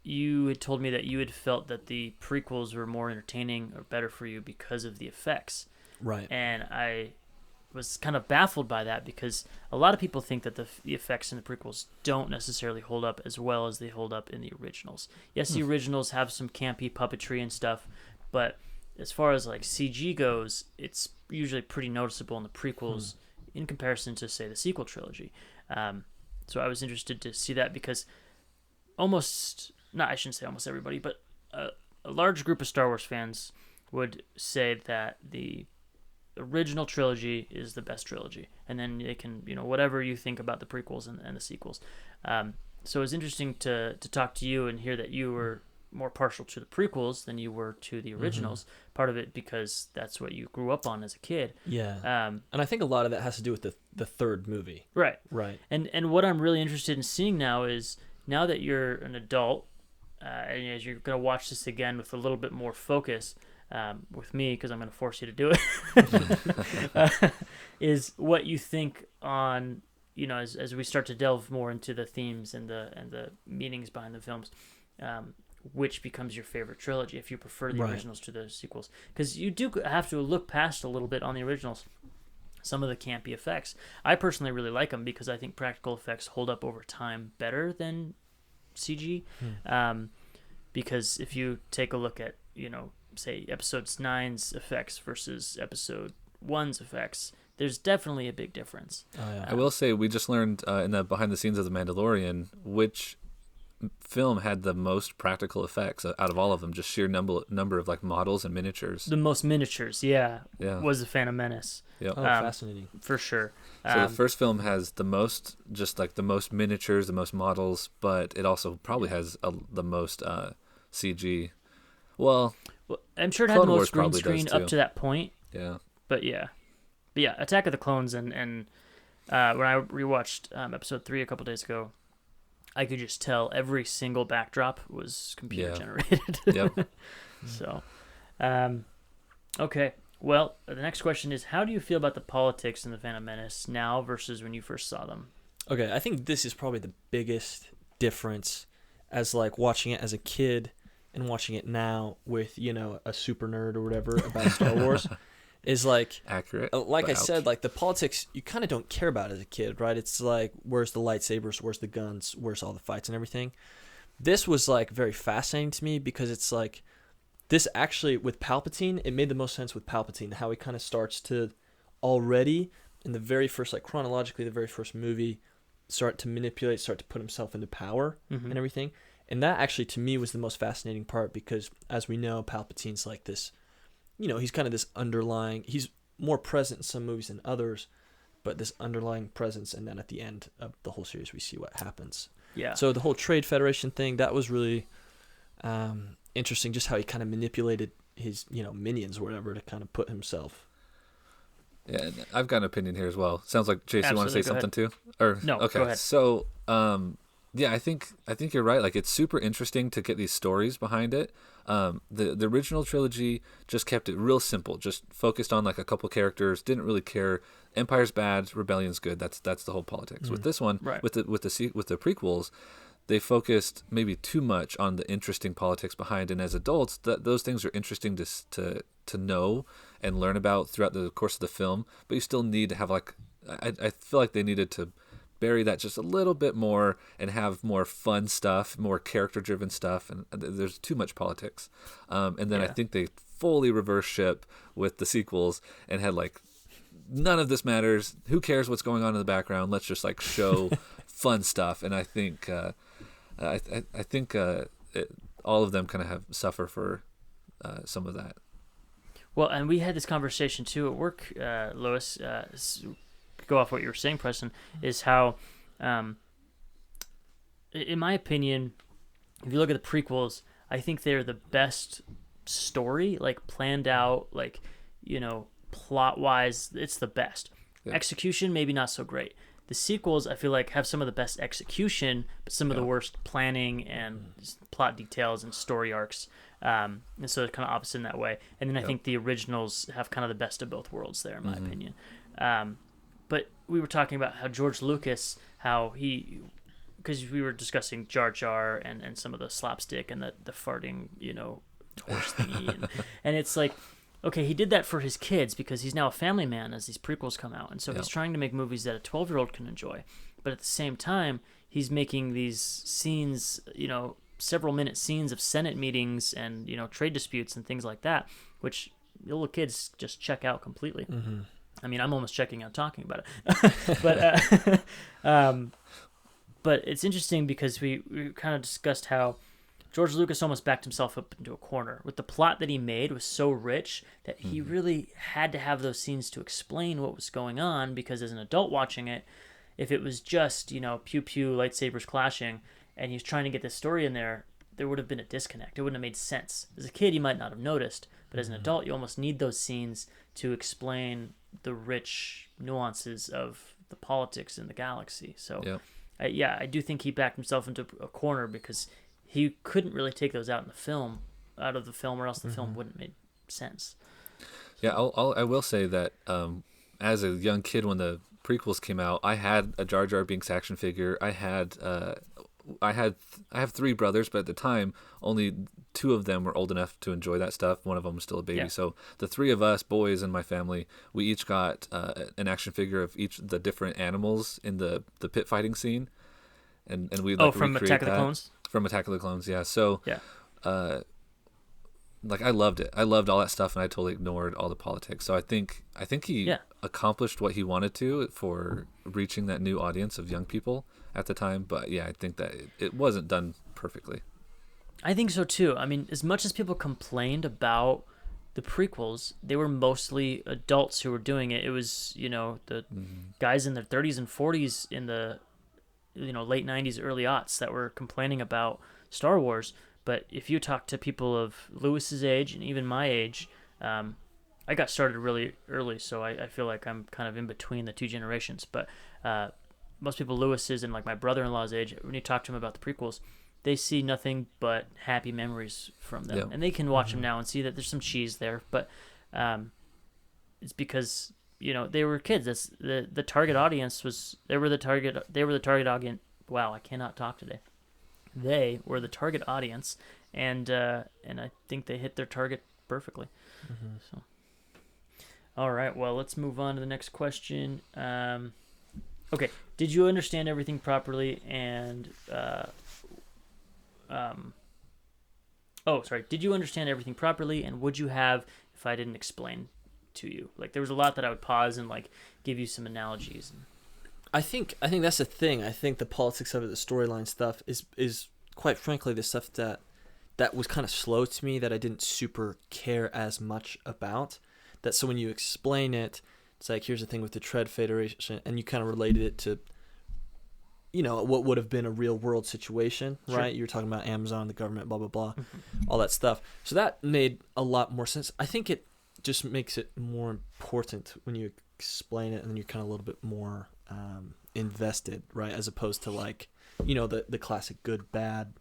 you had told me that you had felt that the prequels were more entertaining or better for you because of the effects. Right. And I was kind of baffled by that because a lot of people think that the effects in the prequels don't necessarily hold up as well as they hold up in the originals. Yes, the originals have some campy puppetry and stuff, but as far as like CG goes, it's usually pretty noticeable in the prequels in comparison to, say, the sequel trilogy. So I was interested to see that because I shouldn't say almost everybody, but a large group of Star Wars fans would say that the original trilogy is the best trilogy, and then they can, whatever you think about the prequels and the sequels. So it was interesting to talk to you and hear that you were more partial to the prequels than you were to the originals. Part of it because that's what you grew up on as a kid. Yeah. And I think a lot of that has to do with the third movie. Right. Right. And what I'm really interested in seeing now is, now that you're an adult, and as you're going to watch this again with a little bit more focus, with me, because I'm going to force you to do it, is what you think on, as we start to delve more into the themes and the meanings behind the films, which becomes your favorite trilogy if you prefer the originals to the sequels. Because you do have to look past a little bit on the originals, some of the campy effects. I personally really like them because I think practical effects hold up over time better than CG. Because if you take a look at, say, Episode 9's effects versus Episode 1's effects, there's definitely a big difference. Oh, yeah. I will say we just learned in the behind the scenes of The Mandalorian which film had the most practical effects out of all of them, just sheer number of like models and miniatures. The most miniatures, was The Phantom Menace. Yep. Oh, fascinating. For sure. So the first film has the most, just like the most miniatures, the most models, but it also probably has the most CG. Well, I'm sure it had the most green screen up to that point. Yeah. But yeah, Attack of the Clones and when I rewatched Episode 3 a couple days ago, I could just tell every single backdrop was computer generated. Yep. So, okay. Well, the next question is, how do you feel about the politics in The Phantom Menace now versus when you first saw them? Okay, I think this is probably the biggest difference as like watching it as a kid and watching it now with, a super nerd or whatever about Star Wars is like accurate. Like I said, like the politics you kind of don't care about as a kid, right? It's like, where's the lightsabers, where's the guns, where's all the fights and everything. This was like very fascinating to me because it's like, this actually with Palpatine, it made the most sense with Palpatine, how he kind of starts to already in the very first, like chronologically, the very first movie, start to put himself into power and everything. And that actually to me was the most fascinating part because, as we know, Palpatine's like this, he's kind of this underlying, he's more present in some movies than others, but this underlying presence. And then at the end of the whole series, we see what happens. Yeah. So the whole Trade Federation thing, that was really interesting, just how he kind of manipulated his, minions or whatever to kind of put himself. Yeah, I've got an opinion here as well. Sounds like Chase, you want to say something too? Or no, okay. go ahead. So, Yeah, I think you're right. Like, it's super interesting to get these stories behind it. The original trilogy just kept it real simple, just focused on like a couple characters, didn't really care. Empire's bad, rebellion's good. That's the whole politics. With this one, Right. with the prequels, they focused maybe too much on the interesting politics behind. And as adults, those things are interesting to know and learn about throughout the course of the film. But you still need to have like, I feel like they needed to bury that just a little bit more and have more fun stuff, more character-driven stuff, and there's too much politics. And then I think they fully reverse ship with the sequels and had like, none of this matters. Who cares what's going on in the background? Let's just like show fun stuff. And I think all of them kind of have suffer for some of that. Well, and we had this conversation too at work, Lewis. Go off what you were saying, Preston, is how, in my opinion, if you look at the prequels, I think they're the best story, like planned out, like, you know, plot wise, it's the best. Yeah. Execution, maybe not so great. The sequels, I feel like, have some of the best execution, but some of the worst planning and plot details and story arcs. And so they're kind of opposite in that way. And then I think the originals have kind of the best of both worlds there, in my opinion. But we were talking about how George Lucas, because we were discussing Jar Jar and some of the slapstick and the farting, you know, horse thingy. And it's like, okay, he did that for his kids because he's now a family man as these prequels come out. And so he's trying to make movies that a 12-year-old can enjoy. But at the same time, he's making these scenes, you know, several-minute scenes of Senate meetings and, you know, trade disputes and things like that, which little kids just check out completely. Mm-hmm. I mean, I'm almost checking out talking about it. But it's interesting because we kind of discussed how George Lucas almost backed himself up into a corner. With the plot that he made was so rich that he really had to have those scenes to explain what was going on, because as an adult watching it, if it was just, you know, pew-pew, lightsabers clashing, and he was trying to get this story in there, there would have been a disconnect. It wouldn't have made sense. As a kid, you might not have noticed, but as an adult, you almost need those scenes to explain the rich nuances of the politics in the galaxy. So, I do think he backed himself into a corner because he couldn't really take those out of the film, or else the film wouldn't make sense. Yeah, I will say that as a young kid when the prequels came out, I had a Jar Jar Binks action figure. I have 3 brothers, but at the time only 2 of them were old enough to enjoy that stuff. One of them was still a baby. So the 3 of us boys in my family, we each got an action figure of each the different animals in the pit fighting scene, and we from Attack of the Clones. From Attack of the Clones, yeah. So like I loved it. I loved all that stuff, and I totally ignored all the politics. So I think he accomplished what he wanted to for reaching that new audience of young people at the time. But I think that it wasn't done perfectly. I think so too. I mean, as much as people complained about the prequels, they were mostly adults who were doing it. It was, you know, the guys in their 30s and 40s in the, you know, late 90s, early aughts that were complaining about Star Wars. But if you talk to people of Lewis's age and even my age, I got started really early, so I feel like I'm kind of in between the 2 generations. But most people Lewis's and like my brother-in-law's age, when you talk to them about the prequels, they see nothing but happy memories from them. And they can watch them now and see that there's some cheese there. But it's because, you know, they were kids. That's the target audience was, they were the target audience. Wow, I cannot talk today. They were the target audience, and I think they hit their target perfectly. So, all right, well, let's move on to the next question. Okay, did you understand everything properly? And did you understand everything properly? And would you have if I didn't explain to you? Like, there was a lot that I would pause and like give you some analogies. I think that's the thing. I think the politics of it, the storyline stuff, is quite frankly the stuff that was kind of slow to me, that I didn't super care as much about. That so when you explain it, it's like, here's the thing with the Tread Federation, and you kind of related it to, you know, what would have been a real world situation, right? Sure. You were talking about Amazon, the government, blah blah blah, all that stuff. So that made a lot more sense. I think it just makes it more important when you explain it, and then you're kind of a little bit more invested, right? As opposed to like, the classic good, bad,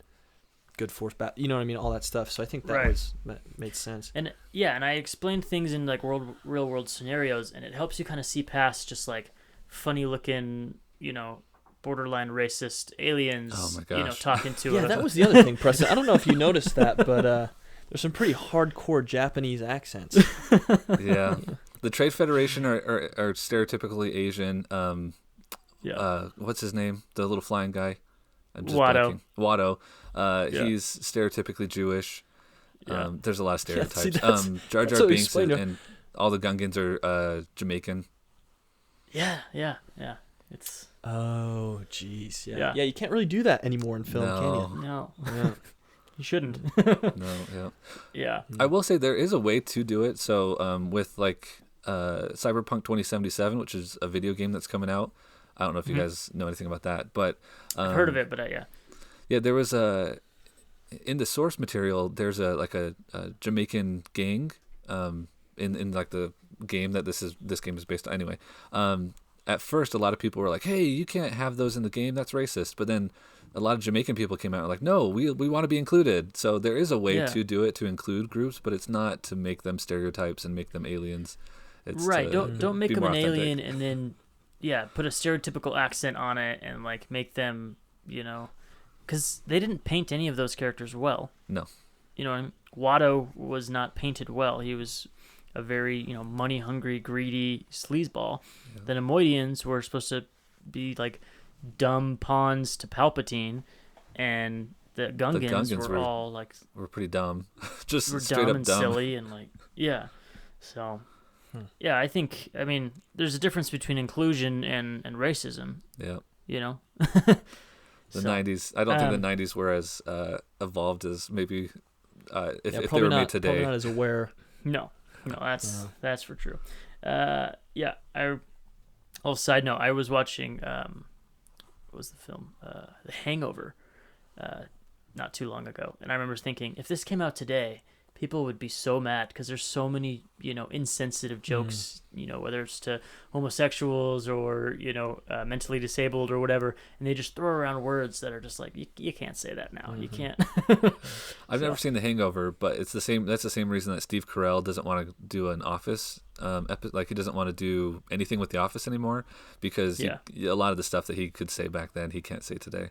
good force, bad, you know what I mean? All that stuff. So I think that made sense. And yeah, and I explained things in like real world scenarios, and it helps you kind of see past just like funny looking, borderline racist aliens, Oh my gosh. talking to Yeah, that was the other thing, Preston. I don't know if you noticed that, but there's some pretty hardcore Japanese accents. Yeah. The Trade Federation are stereotypically Asian. What's his name? The little flying guy. I'm just Watto. Watto. He's stereotypically Jewish. Yeah. There's a lot of stereotypes. see, Jar that's Jar what we Binks explained to- and all the Gungans are Jamaican. Yeah. It's Oh, jeez. Yeah. Yeah. Yeah, you can't really do that anymore in film, No. no, can you? Yeah. you shouldn't. No, yeah. Yeah. I will say there is a way to do it. So with like Cyberpunk 2077, which is a video game that's coming out. I don't know if you guys know anything about that, but I've heard of it, but yeah. Yeah, there was in the source material. There's a Jamaican gang in like the game that this game is based on. Anyway, at first a lot of people were like, "Hey, you can't have those in the game. That's racist." But then a lot of Jamaican people came out and were like, "No, we want to be included." So there is a way to do it to include groups, but it's not to make them stereotypes and make them aliens. It's Right. to Don't make be them more an authentic. alien and then put a stereotypical accent on it and like make them, because they didn't paint any of those characters well. No. Watto was not painted well. He was a very, money hungry, greedy sleazeball. Yeah. The Nemoidians were supposed to be like dumb pawns to Palpatine, and the Gungans were all like We're pretty dumb. Just were straight dumb up and dumb. silly and like so yeah, I mean there's a difference between inclusion and racism, Yeah. the The 90s. I don't think the 90s were as evolved as maybe if they were made today. Probably not as aware. no that's for true. Side note, I was watching what was the film, The Hangover, not too long ago, and I remember thinking, if this came out today, people would be so mad because there's so many, insensitive jokes, whether it's to homosexuals or, mentally disabled or whatever, and they just throw around words that are just like, you can't say that now. You can't. I've never seen The Hangover, but it's the same. That's the same reason that Steve Carell doesn't want to do an Office like he doesn't want to do anything with The Office anymore because a lot of the stuff that he could say back then he can't say today.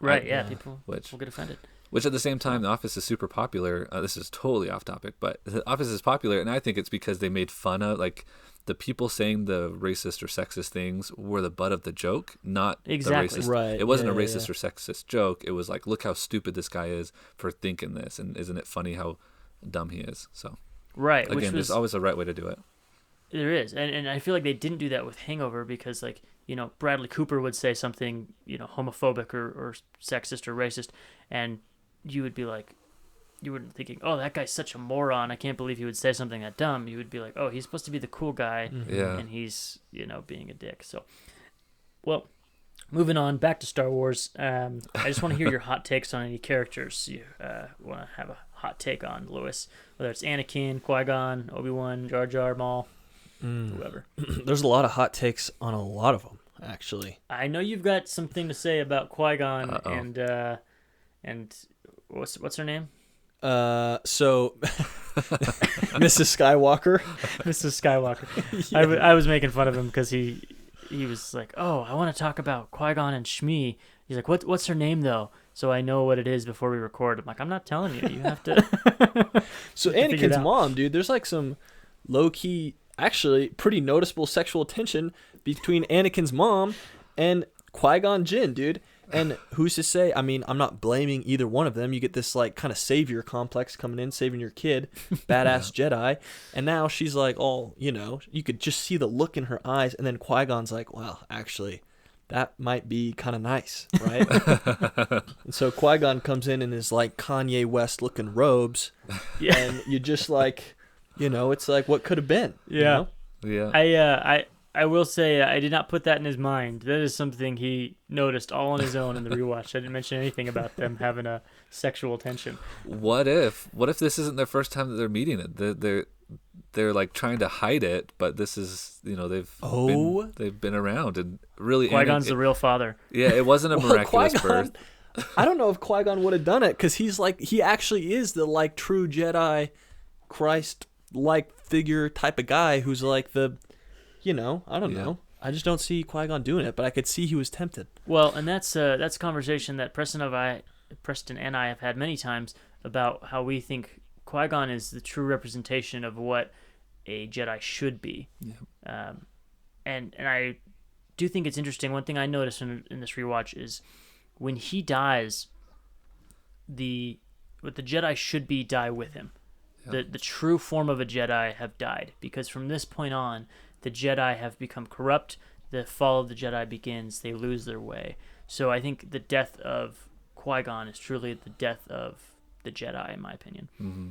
Right, people will Which get offended. Which at the same time, The Office is super popular. This is totally off topic, but The Office is popular, and I think it's because they made fun of, like, the people saying the racist or sexist things were the butt of the joke, not Exactly. the racist. Right. It wasn't Yeah, a yeah, racist or sexist joke. It was like, look how stupid this guy is for thinking this, and isn't it funny how dumb he is? So, Right. again, which there's was, always a right way to do it. There is, and I feel like they didn't do that with Hangover because, like, Bradley Cooper would say something, homophobic or sexist or racist, and you would be like, you wouldn't thinking, oh, that guy's such a moron. I can't believe he would say something that dumb. You would be like, oh, he's supposed to be the cool guy, Yeah. and he's, being a dick. So, well, moving on back to Star Wars. I just want to hear your hot takes on any characters you want to have a hot take on, Lewis. Whether it's Anakin, Qui-Gon, Obi-Wan, Jar Jar, Maul, whoever. There's a lot of hot takes on a lot of them, actually. I know you've got something to say about Qui-Gon Uh-oh. and what's her name? So Mrs. Skywalker. Mrs. Skywalker. I was making fun of him because he was like, oh, I want to talk about Qui-Gon and Shmi. He's like, what's her name though? So I know what it is before we record. I'm like, I'm not telling you. You have to. So figure it Anakin's out. mom, dude, there's like some low-key, actually pretty noticeable sexual tension between Anakin's mom and Qui-Gon Jinn, dude. And who's to say? I mean, I'm not blaming either one of them. You get this like kind of savior complex coming in, saving your kid, badass Jedi. And now she's like, oh, you could just see the look in her eyes. And then Qui-Gon's like, well, actually, that might be kind of nice, right? And so Qui-Gon comes in his like Kanye West looking robes. Yeah. And you just like, it's like what could have been. Yeah. Yeah. I will say I did not put that in his mind. That is something he noticed all on his own in the rewatch. I didn't mention anything about them having a sexual tension. What if this isn't their first time that they're meeting it? they're like trying to hide it, but this is, they've been around and really. Qui-Gon's the real father. Yeah, it wasn't a miraculous Qui-Gon, birth. I don't know if Qui-Gon would have done it because he actually is the like true Jedi, Christ-like figure type of guy who's like the, I don't know. I just don't see Qui-Gon doing it, but I could see he was tempted. Well, and that's a conversation that Preston and I have had many times about how we think Qui-Gon is the true representation of what a Jedi should be. Yeah. And I do think it's interesting. One thing I noticed in this rewatch is when he dies, what the Jedi should be die with him. Yeah. The true form of a Jedi have died, because from this point on, the Jedi have become corrupt. The fall of the Jedi begins. They lose their way. So I think the death of Qui-Gon is truly the death of the Jedi, in my opinion. Mm-hmm.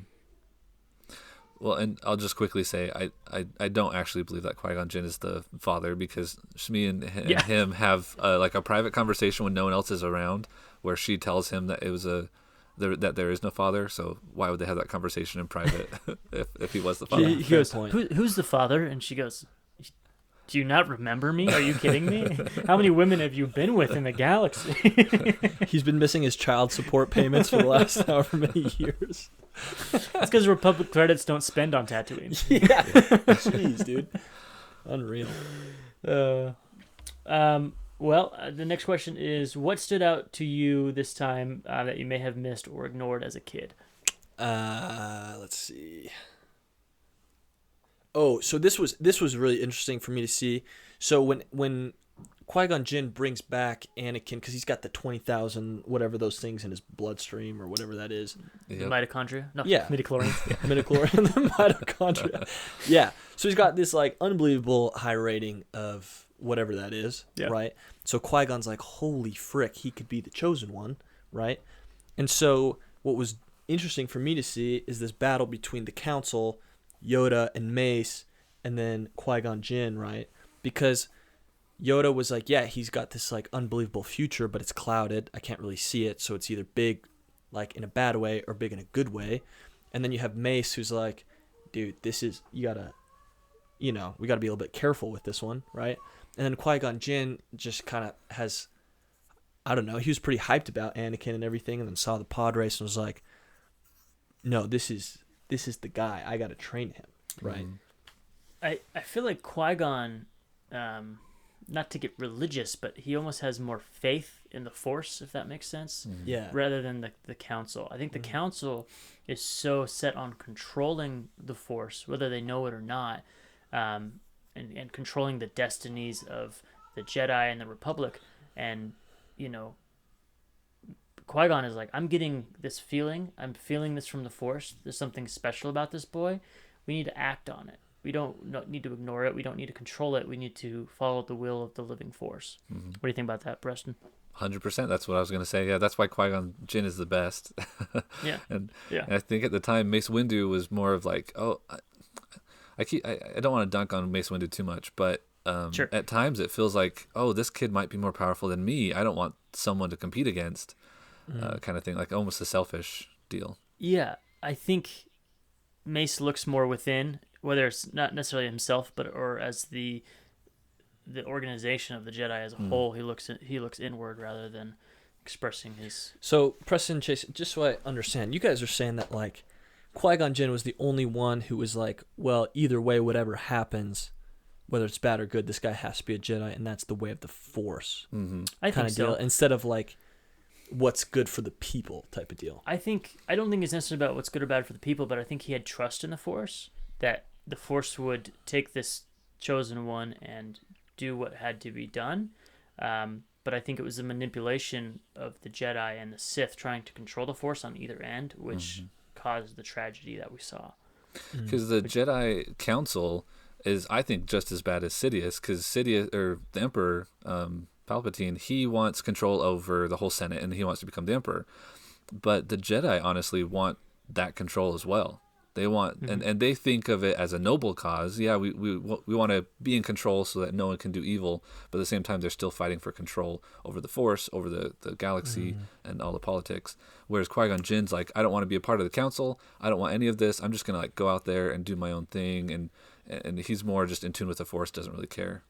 Well, and I'll just quickly say, I don't actually believe that Qui-Gon Jinn is the father, because Shmi and him have like a private conversation when no one else is around, where she tells him that that there is no father. So why would they have that conversation in private if he was the father? He goes, who's the father? And she goes, do you not remember me? Are you kidding me? How many women have you been with in the galaxy? He's been missing his child support payments for the last however many years. It's because Republic credits don't spend on Tatooine. Yeah. Jeez, dude. Unreal. Well, the next question is, what stood out to you this time that you may have missed or ignored as a kid? Let's see. Oh, so this was really interesting for me to see. So when Qui-Gon Jinn brings back Anakin, because he's got the 20,000 whatever those things in his bloodstream or whatever that is. Yep. The mitochondria? No, yeah. midichlorians. Yeah. Midichlorian, the mitochondria. Yeah. So he's got this like unbelievable high rating of whatever that is, right? So Qui-Gon's like, holy frick, he could be the chosen one, right? And so what was interesting for me to see is this battle between the Council, Yoda and Mace, and then Qui-Gon Jinn, right? Because Yoda was like, yeah, he's got this like unbelievable future, but it's clouded. I can't really see it, so it's either big like in a bad way or big in a good way. And then you have Mace who's like, dude, this is, we gotta be a little bit careful with this one, right? And then Qui-Gon Jinn just kind of has, I don't know, he was pretty hyped about Anakin and everything, and then saw the pod race and was like, no, this is the guy. I got to train him, right? I feel like Qui-Gon, not to get religious, but he almost has more faith in the Force, if that makes sense. Yeah. Rather than the Council. I think the Council is so set on controlling the Force, whether they know it or not, and controlling the destinies of the Jedi and the Republic. And, Qui-Gon is like, I'm getting this feeling. I'm feeling this from the Force. There's something special about this boy. We need to act on it. We don't need to ignore it. We don't need to control it. We need to follow the will of the living Force. Mm-hmm. What do you think about that, Preston? 100%. That's what I was going to say. Yeah, that's why Qui-Gon Jinn is the best. Yeah. And I think at the time, Mace Windu was more of like, I don't want to dunk on Mace Windu too much, but sure. At times it feels like, this kid might be more powerful than me. I don't want someone to compete against. Kind of thing, like almost a selfish deal. Yeah, I think Mace looks more within, whether it's not necessarily himself, or as the organization of the Jedi as a whole. He looks inward rather than expressing his. So Preston, Chase, just so I understand, you guys are saying that like Qui-Gon Jinn was the only one who was like, well, either way, whatever happens, whether it's bad or good, this guy has to be a Jedi, and that's the way of the Force. Mm-hmm. I think so. Deal, instead of like, what's good for the people type of deal. I don't think it's necessarily about what's good or bad for the people, but I think he had trust in the Force, that the Force would take this chosen one and do what had to be done. But I think it was the manipulation of the Jedi and the Sith trying to control the Force on either end, which caused the tragedy that we saw. Because the Jedi Council is, I think, just as bad as Sidious, because Sidious, or the Emperor, Palpatine, he wants control over the whole Senate and he wants to become the Emperor. But the Jedi honestly want that control as well. They want, and they think of it as a noble cause. Yeah, we want to be in control so that no one can do evil, but at the same time, they're still fighting for control over the Force, over the galaxy, and all the politics. Whereas Qui-Gon Jinn's like, I don't want to be a part of the council. I don't want any of this. I'm just gonna like go out there and do my own thing, and he's more just in tune with the Force, doesn't really care.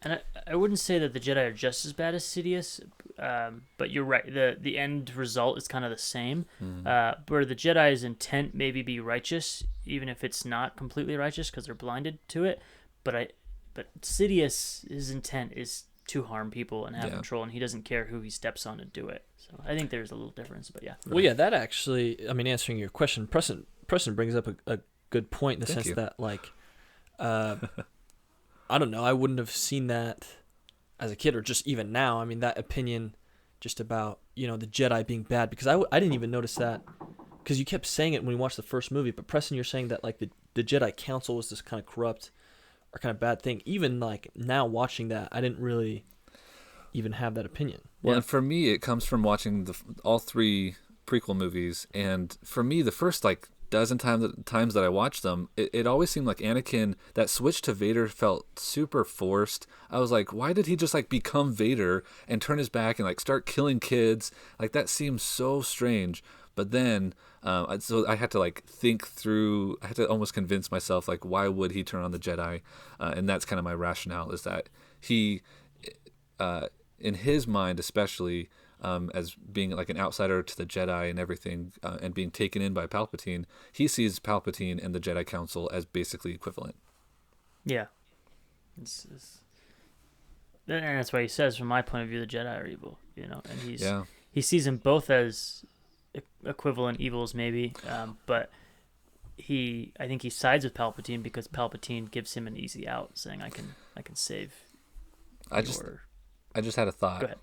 And I wouldn't say that the Jedi are just as bad as Sidious, but you're right. The end result is kind of the same, where the Jedi's intent maybe be righteous, even if it's not completely righteous because they're blinded to it. But Sidious, his intent is to harm people and have control, and he doesn't care who he steps on to do it. So I think there's a little difference, but yeah. Well, yeah, that actually, I mean, answering your question, Preston brings up a good point in the sense that, like, I don't know, I wouldn't have seen that as a kid or just even now. I mean, that opinion just about, the Jedi being bad, because I didn't even notice that, because you kept saying it when we watched the first movie, but Preston, you're saying that, like, the Jedi Council was this kind of corrupt or kind of bad thing. Even, like, now watching that, I didn't really even have that opinion. Well, and for me, it comes from watching all 3 prequel movies, and for me, the first, like, dozen times that I watched them, it always seemed like Anakin, that switch to Vader felt super forced. I was like, why did he just like become Vader and turn his back and like start killing kids? Like that seems so strange. But then, so I had to like think through, I had to almost convince myself, like, why would he turn on the Jedi? And that's kind of my rationale, is that he, in his mind especially, as being like an outsider to the Jedi and everything, and being taken in by Palpatine, he sees Palpatine and the Jedi Council as basically equivalent. Yeah. And that's why he says, from my point of view, the Jedi are evil, and he sees them both as equivalent evils maybe, but I think he sides with Palpatine because Palpatine gives him an easy out, saying, I can save I just had a thought. Go ahead.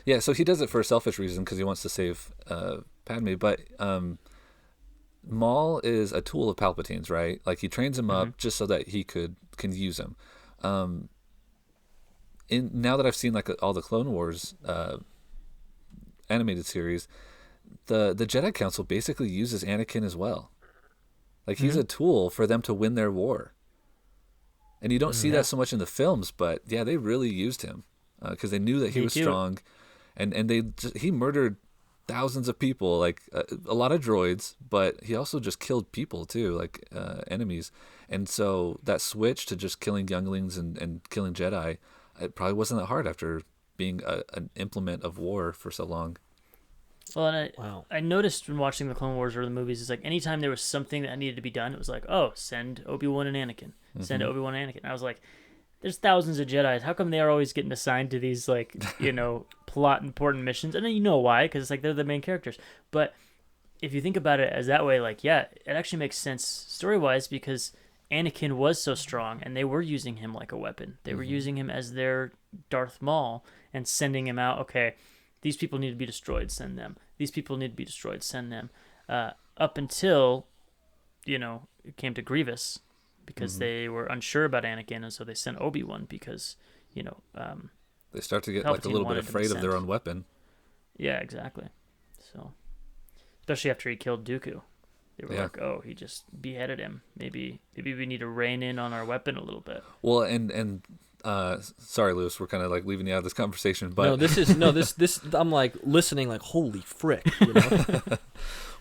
Yeah, so he does it for a selfish reason because he wants to save Padme, but Maul is a tool of Palpatine's, right? Like he trains him up just so that he can use him. Now that I've seen like all the Clone Wars animated series, the Jedi Council basically uses Anakin as well. Like he's a tool for them to win their war. And you don't see that so much in the films, but yeah, they really used him because they knew that he was strong. And he murdered thousands of people, like a lot of droids, but he also just killed people too, like enemies. And so that switch to just killing younglings and killing Jedi, it probably wasn't that hard after being an implement of war for so long. Well, and I noticed when watching the Clone Wars or the movies, it's like anytime there was something that needed to be done, it was like, oh, send Obi-Wan and Anakin. Send Obi-Wan and Anakin. And I was like, there's thousands of Jedis. How come they are always getting assigned to these, like, plot important missions? And then you know why, because it's like they're the main characters. But if you think about it as that way, like, yeah, it actually makes sense story-wise because Anakin was so strong, and they were using him like a weapon. They were using him as their Darth Maul and sending him out, okay, these people need to be destroyed, send them. These people need to be destroyed, send them. Up until, it came to Grievous, because they were unsure about Anakin, and so they sent Obi-Wan because, they start to get Palpatine like a little bit afraid of their own weapon. Yeah, exactly. So, especially after he killed Dooku, they were like, "Oh, he just beheaded him. Maybe we need to rein in on our weapon a little bit." Well, and sorry, Lewis, we're kind of like leaving you out of this conversation, but this I'm like listening, like holy frick,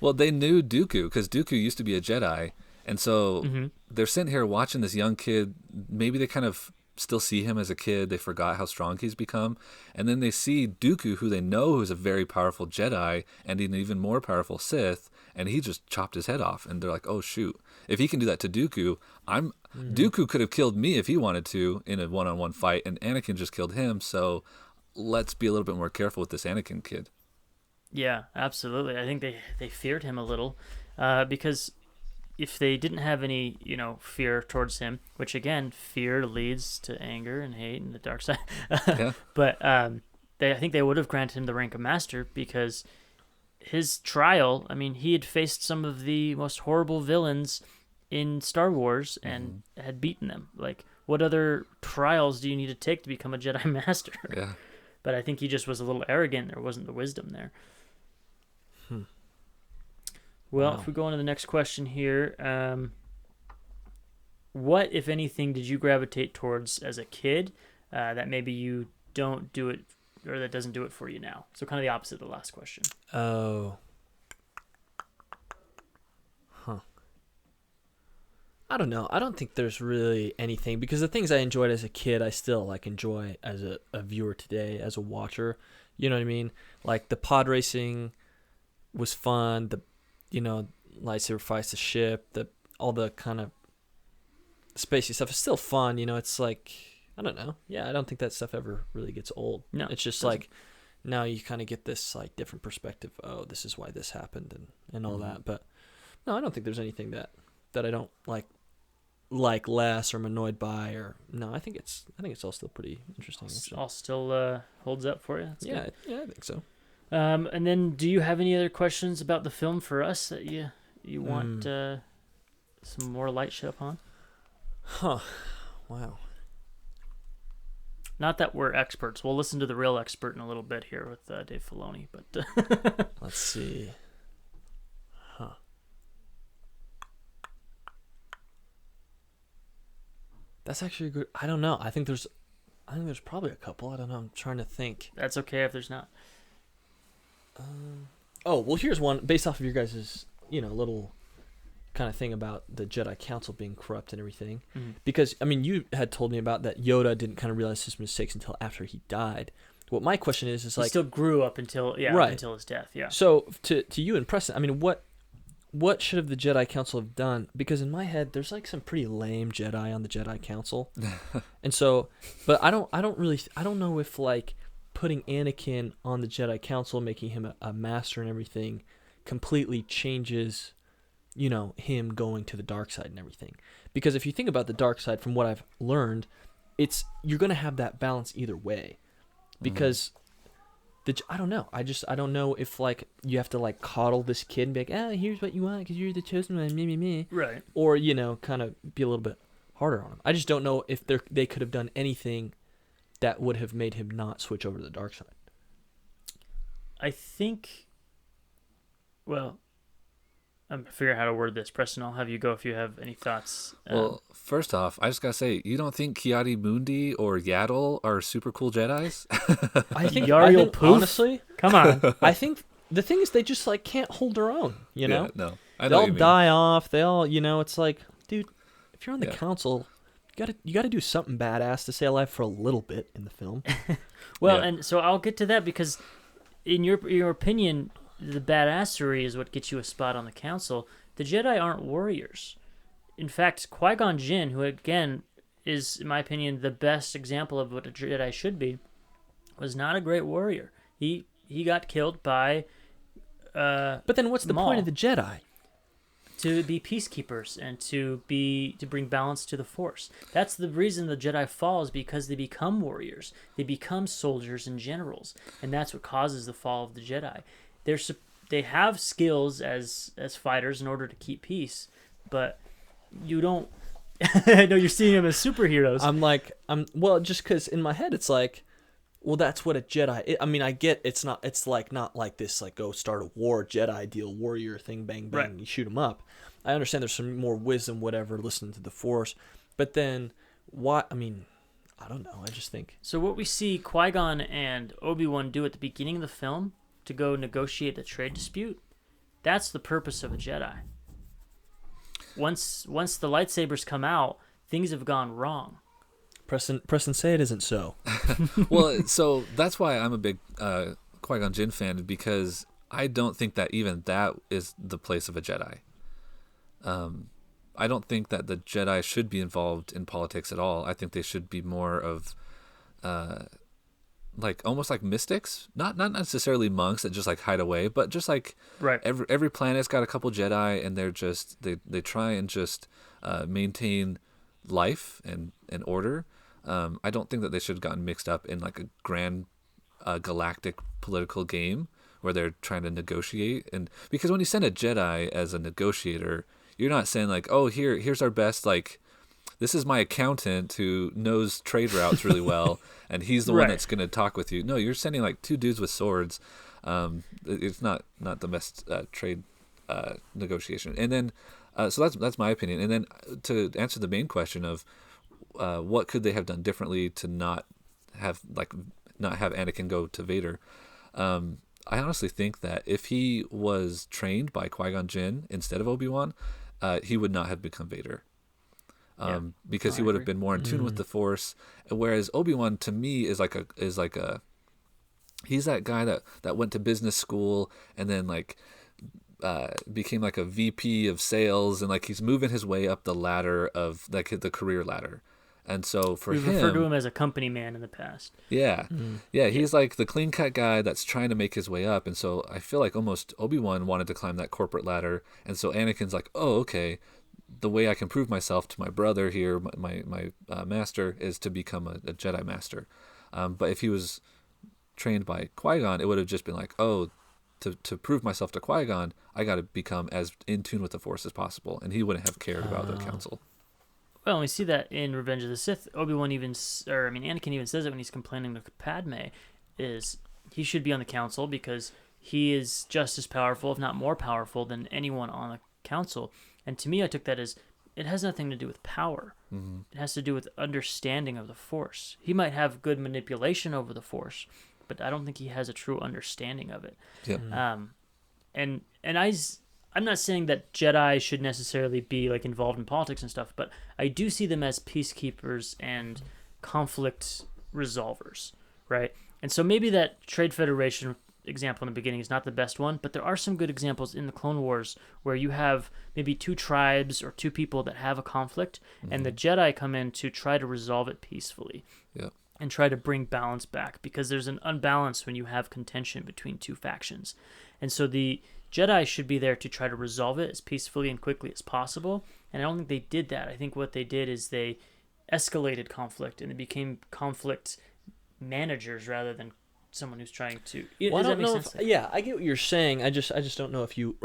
Well, they knew Dooku because Dooku used to be a Jedi. And so they're sitting here watching this young kid. Maybe they kind of still see him as a kid. They forgot how strong he's become. And then they see Dooku, who they know is a very powerful Jedi and an even more powerful Sith, and he just chopped his head off. And they're like, oh, shoot. If he can do that to Dooku, Dooku could have killed me if he wanted to in a one-on-one fight, and Anakin just killed him. So let's be a little bit more careful with this Anakin kid. Yeah, absolutely. I think they feared him a little because if they didn't have any, fear towards him, which again, fear leads to anger and hate and the dark side. But I think they would have granted him the rank of master because his trial, I mean, he had faced some of the most horrible villains in Star Wars and had beaten them. Like, what other trials do you need to take to become a Jedi Master? Yeah. But I think he just was a little arrogant. There wasn't the wisdom there. Well, Wow. if we go on to the next question here, what, if anything, did you gravitate towards as a kid that maybe you don't do it, or that doesn't do it for you now? So kind of the opposite of the last question. Oh. Huh. I don't know. I don't think there's really anything, because the things I enjoyed as a kid, I still like enjoy as a viewer today, as a watcher. You know what I mean? Like the pod racing was fun. The, lightsaber fights, the ship, all the kind of spacey stuff is still fun. It's like, I don't know. Yeah, I don't think that stuff ever really gets old. No, it's just like now you kind of get this like different perspective. Oh, this is why this happened and all that. But no, I don't think there's anything that I don't like less or am annoyed by, or no. I think it's all still pretty interesting. All still holds up for you. That's yeah, good. yeah, I think so. And then, do you have any other questions about the film for us that you want some more light shed upon? Huh. Wow. Not that we're experts. We'll listen to the real expert in a little bit here with Dave Filoni. But Let's see. Huh. That's actually good. I don't know. I think there's probably a couple. I don't know. I'm trying to think. that's okay if there's not. Oh, well, here's one based off of your guys' little kind of thing about the Jedi Council being corrupt and everything. Mm-hmm. Because, I mean, you had told me about that Yoda didn't kind of realize his mistakes until after he died. What my question is He like... still grew up until Right. until his death, yeah. So, to you and Preston, I mean, what should have the Jedi Council have done? Because in my head, there's like some pretty lame Jedi on the Jedi Council. And so, but I don't know if like putting Anakin on the Jedi Council, making him a master and everything, completely changes, him going to the dark side and everything. Because if you think about the dark side, from what I've learned, you're going to have that balance either way. Because I don't know. I don't know if like you have to like coddle this kid and be like, here's what you want because you're the chosen one, me. Right. Or, kind of be a little bit harder on him. I just don't know if they could have done anything that would have made him not switch over to the dark side. I think, well, I'm figuring out how to word this. Preston, I'll have you go if you have any thoughts. Well, first off, I just gotta say, you don't think Kiadi Mundi or Yaddle are super cool Jedis? I think Yariel Poof? honestly, Come on. I think the thing is they just like can't hold their own, Yeah, no. I They know what all you mean. die off. They all, it's like, dude, if you're on the Yeah. council, you gotta do something badass to stay alive for a little bit in the film. Well, Yeah. and so I'll get to that because, in your opinion, the badassery is what gets you a spot on the council. The Jedi aren't warriors. In fact, Qui-Gon Jinn, who again is, in my opinion, the best example of what a Jedi should be, was not a great warrior. He got killed by But then what's the point of the Jedi? to be peacekeepers and to bring balance to the Force. That's the reason the Jedi fall, is because they become warriors. They become soldiers and generals, and that's what causes the fall of the Jedi. They have skills as fighters in order to keep peace, but you don't. I know you're seeing them as superheroes. Well, just because in my head it's like, well, that's what a Jedi. I mean, I get it's not like this like go start a war Jedi deal warrior thing, bang bang, Right. you shoot them up. I understand there's some more wisdom, whatever, listening to the Force, but then why? I mean, I don't know. I just think So what we see Qui-Gon and Obi-Wan do at the beginning of the film to go negotiate the trade dispute, that's the purpose of a Jedi. Once the lightsabers come out, things have gone wrong. Preston, say it isn't so. Well, so that's why I'm a big Qui-Gon Jinn fan, because I don't think that even that is the place of a Jedi. I don't think that the Jedi should be involved in politics at all. I think they should be more of like almost like mystics, not necessarily monks that just like hide away, but just like Right. every planet's got a couple Jedi, and they're just they try and just maintain life and order. I don't think that they should have gotten mixed up in like a grand galactic political game where they're trying to negotiate. And because when you send a Jedi as a negotiator, you're not saying like, oh, here's our best, like, this is my accountant who knows trade routes really well, and he's the one Right. that's going to talk with you. No, you're sending like two dudes with swords. It's not the best trade negotiation. And then, so that's my opinion. And then to answer the main question of what could they have done differently to not have Anakin go to Vader. I honestly think that if he was trained by Qui-Gon Jinn instead of Obi-Wan, he would not have become Vader. Because he would have been more in tune with the Force. Whereas Obi-Wan to me is like a he's that guy that went to business school and then like became like a VP of sales, and like he's moving his way up the ladder of like the career ladder. And so for him, we referred to him as a company man in the past. Yeah. He's like the clean cut guy that's trying to make his way up. And so I feel like almost Obi-Wan wanted to climb that corporate ladder. And so Anakin's like, oh, okay, the way I can prove myself to my brother here, my master, is to become a Jedi master. But if he was trained by Qui-Gon, it would have just been like, oh, to prove myself to Qui-Gon, I got to become as in tune with the Force as possible. And he wouldn't have cared about the council. Well, we see that in Revenge of the Sith. Anakin even says it when he's complaining to Padme, is he should be on the council because he is just as powerful, if not more powerful, than anyone on the council. And to me, I took that as it has nothing to do with power. Mm-hmm. It has to do with understanding of the Force. He might have good manipulation over the Force, but I don't think he has a true understanding of it. Yep. I'm not saying that Jedi should necessarily be like involved in politics and stuff, but I do see them as peacekeepers and conflict resolvers, right? And so maybe that Trade Federation example in the beginning is not the best one, but there are some good examples in the Clone Wars where you have maybe two tribes or two people that have a conflict, and the Jedi come in to try to resolve it peacefully. Yeah. And try to bring balance back, because there's an unbalance when you have contention between two factions. And so the Jedi should be there to try to resolve it as peacefully and quickly as possible. And I don't think they did that. I think what they did is they escalated conflict and they became conflict managers rather than someone who's trying to. Well, does that make sense? Yeah, I get what you're saying. I just don't know if you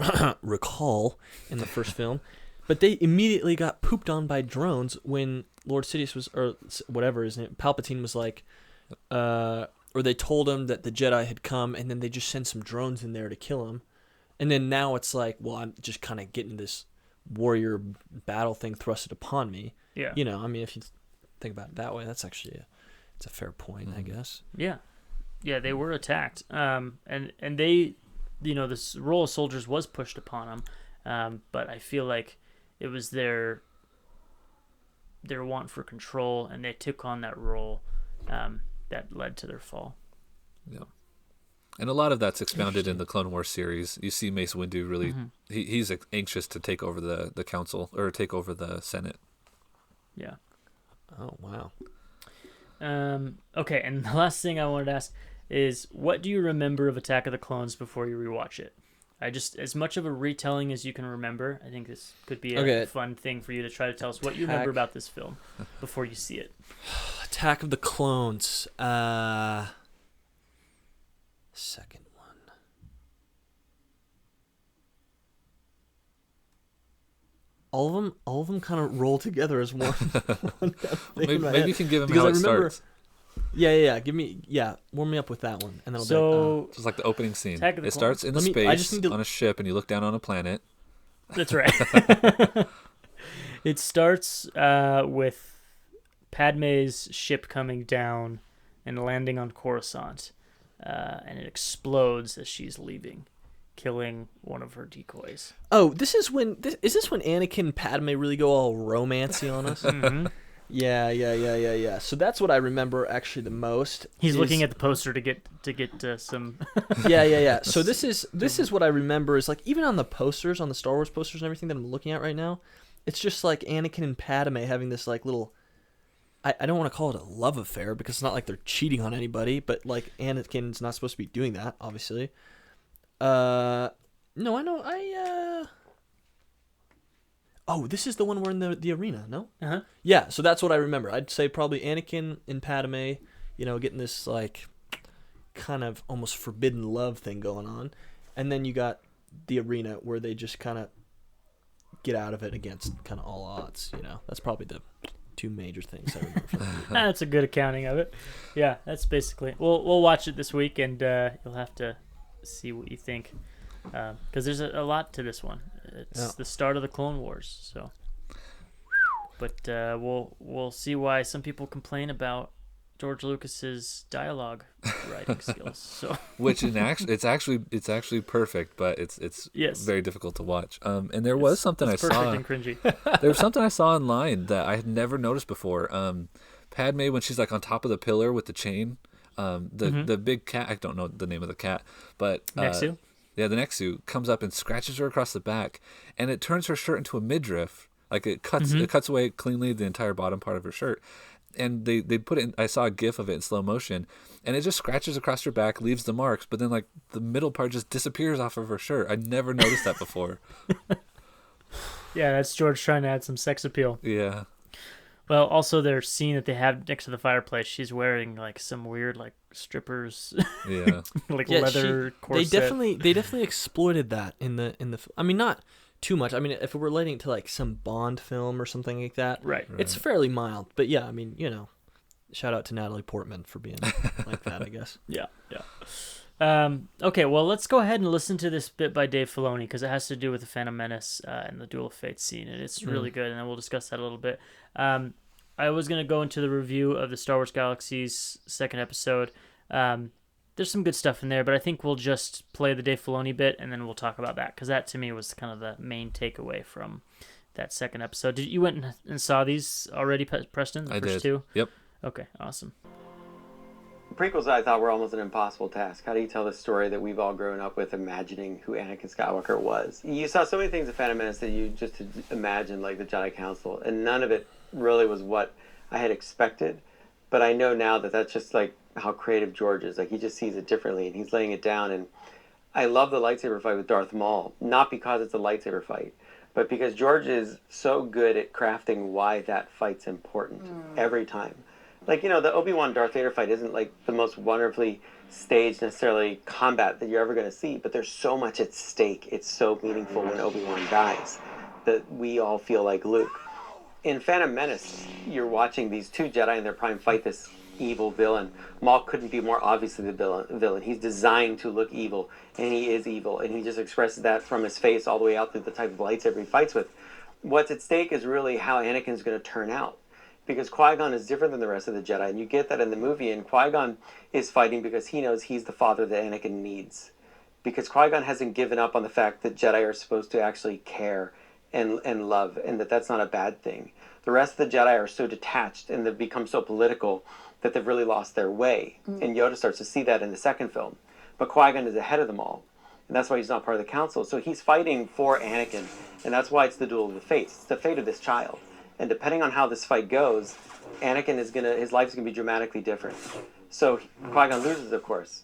recall in the first film, but they immediately got pooped on by drones when Lord Sidious was, or whatever his name, Palpatine was like, or they told him that the Jedi had come, and then they just sent some drones in there to kill him. And then now it's like, well, I'm just kind of getting this warrior battle thing thrusted upon me. Yeah. You know, I mean, if you think about it that way, that's actually it's a fair point, I guess. Yeah. Yeah, they were attacked. And they, this role of soldiers was pushed upon them. But I feel like it was their want for control, and they took on that role that led to their fall. Yeah. And a lot of that's expounded in the Clone Wars series. You see Mace Windu really, he's anxious to take over the council, or take over the Senate. Yeah. Oh, wow. Okay, and the last thing I wanted to ask is, what do you remember of Attack of the Clones before you rewatch it? As much of a retelling as you can remember, I think this could be a fun thing for you to try to tell us what you remember about this film before you see it. Attack of the Clones. Second one. All of them kind of roll together as one. Maybe you can give them how it starts. Yeah. Warm me up with that one, and then I'll be just like the opening scene. It starts in space on a ship, and you look down on a planet. That's right. It starts with Padme's ship coming down and landing on Coruscant, and it explodes as she's leaving, killing one of her decoys. Oh, is this when Anakin and Padme really go all romancy on us? Mm-hmm. Yeah. So that's what I remember actually the most. He's looking at the poster to get some. Yeah. So this is what I remember is like, even on the posters, on the Star Wars posters and everything that I'm looking at right now, it's just like Anakin and Padme having this like little. I don't want to call it a love affair because it's not like they're cheating on anybody, but like Anakin's not supposed to be doing that, obviously. No, I know. Oh, this is the one we're in the arena, no? Uh-huh. Yeah, so that's what I remember. I'd say probably Anakin and Padme, getting this like kind of almost forbidden love thing going on. And then you got the arena where they just kind of get out of it against kind of all odds, That's probably the two major things I remember from the movie. That's a good accounting of it. Yeah, that's basically. We'll watch it this week, and you'll have to see what you think. because there's a lot to this one. It's the start of the Clone Wars, so. But we'll see why some people complain about George Lucas's dialogue writing skills. So, which it's actually perfect, but it's very difficult to watch. And there was something I saw. And cringy. There was something I saw online that I had never noticed before. Padme, when she's like on top of the pillar with the chain, the big cat, I don't know the name of the cat, but Nexu? Yeah, the Nexu comes up and scratches her across the back, and it turns her shirt into a midriff. Like it cuts away cleanly the entire bottom part of her shirt. And they put it in, I saw a gif of it in slow motion, and it just scratches across her back, leaves the marks, but then like the middle part just disappears off of her shirt. I never noticed that before. Yeah, that's George trying to add some sex appeal. Yeah. Well, also their scene that they have next to the fireplace, she's wearing like some weird like strippers, yeah, like leather corset. They definitely exploited that in the. I mean, not too much. I mean, if we're relating it to like some Bond film or something like that, right. It's fairly mild. But yeah, I mean, shout out to Natalie Portman for being like that, I guess. Yeah. Okay, well, let's go ahead and listen to this bit by Dave Filoni because it has to do with the Phantom Menace and the Duel of Fate scene, and it's really good, and then we'll discuss that a little bit. I was going to go into the review of the Star Wars Galaxy's second episode. There's some good stuff in there, but I think we'll just play the Dave Filoni bit, and then we'll talk about that, because that, to me, was kind of the main takeaway from that second episode. You went and saw these already, Preston, the first two? Yep. Okay, awesome. Prequels I thought were almost an impossible task. How do you tell the story that we've all grown up with imagining who Anakin Skywalker was? You saw so many things in Phantom Menace that you just imagined, like the Jedi Council, and none of it really was what I had expected. But I know now that that's just like how creative George is. Like he just sees it differently, and he's laying it down. And I love the lightsaber fight with Darth Maul, not because it's a lightsaber fight, but because George is so good at crafting why that fight's important every time. Like, the Obi-Wan Darth Vader fight isn't like the most wonderfully staged necessarily combat that you're ever going to see, but there's so much at stake. It's so meaningful when Obi-Wan dies that we all feel like Luke. In Phantom Menace, you're watching these two Jedi in their prime fight this evil villain. Maul couldn't be more obviously the villain. He's designed to look evil, and he is evil, and he just expresses that from his face all the way out through the type of lightsaber he fights with. What's at stake is really how Anakin's going to turn out. Because Qui-Gon is different than the rest of the Jedi, and you get that in the movie, and Qui-Gon is fighting because he knows he's the father that Anakin needs. Because Qui-Gon hasn't given up on the fact that Jedi are supposed to actually care and love, and that's not a bad thing. The rest of the Jedi are so detached, and they've become so political that they've really lost their way. And Yoda starts to see that in the second film. But Qui-Gon is ahead of them all, and that's why he's not part of the council. So he's fighting for Anakin, and that's why it's the duel of the fates. It's the fate of this child. And depending on how this fight goes, Anakin his life is gonna be dramatically different. So Qui-Gon loses, of course.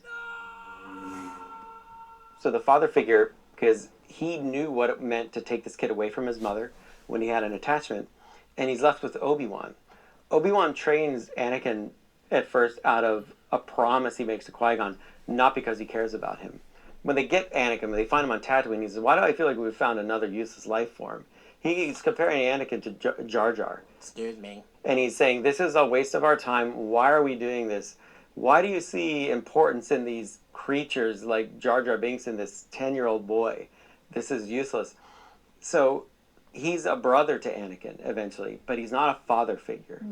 So the father figure, because he knew what it meant to take this kid away from his mother when he had an attachment, and he's left with Obi-Wan. Obi-Wan trains Anakin at first out of a promise he makes to Qui-Gon, not because he cares about him. When they get Anakin, when they find him on Tatooine, he says, "Why do I feel like we've found another useless life form?" He's comparing Anakin to Jar Jar. Excuse me. And he's saying, this is a waste of our time. Why are we doing this? Why do you see importance in these creatures like Jar Jar Binks in this 10-year-old boy? This is useless. So he's a brother to Anakin eventually, but he's not a father figure.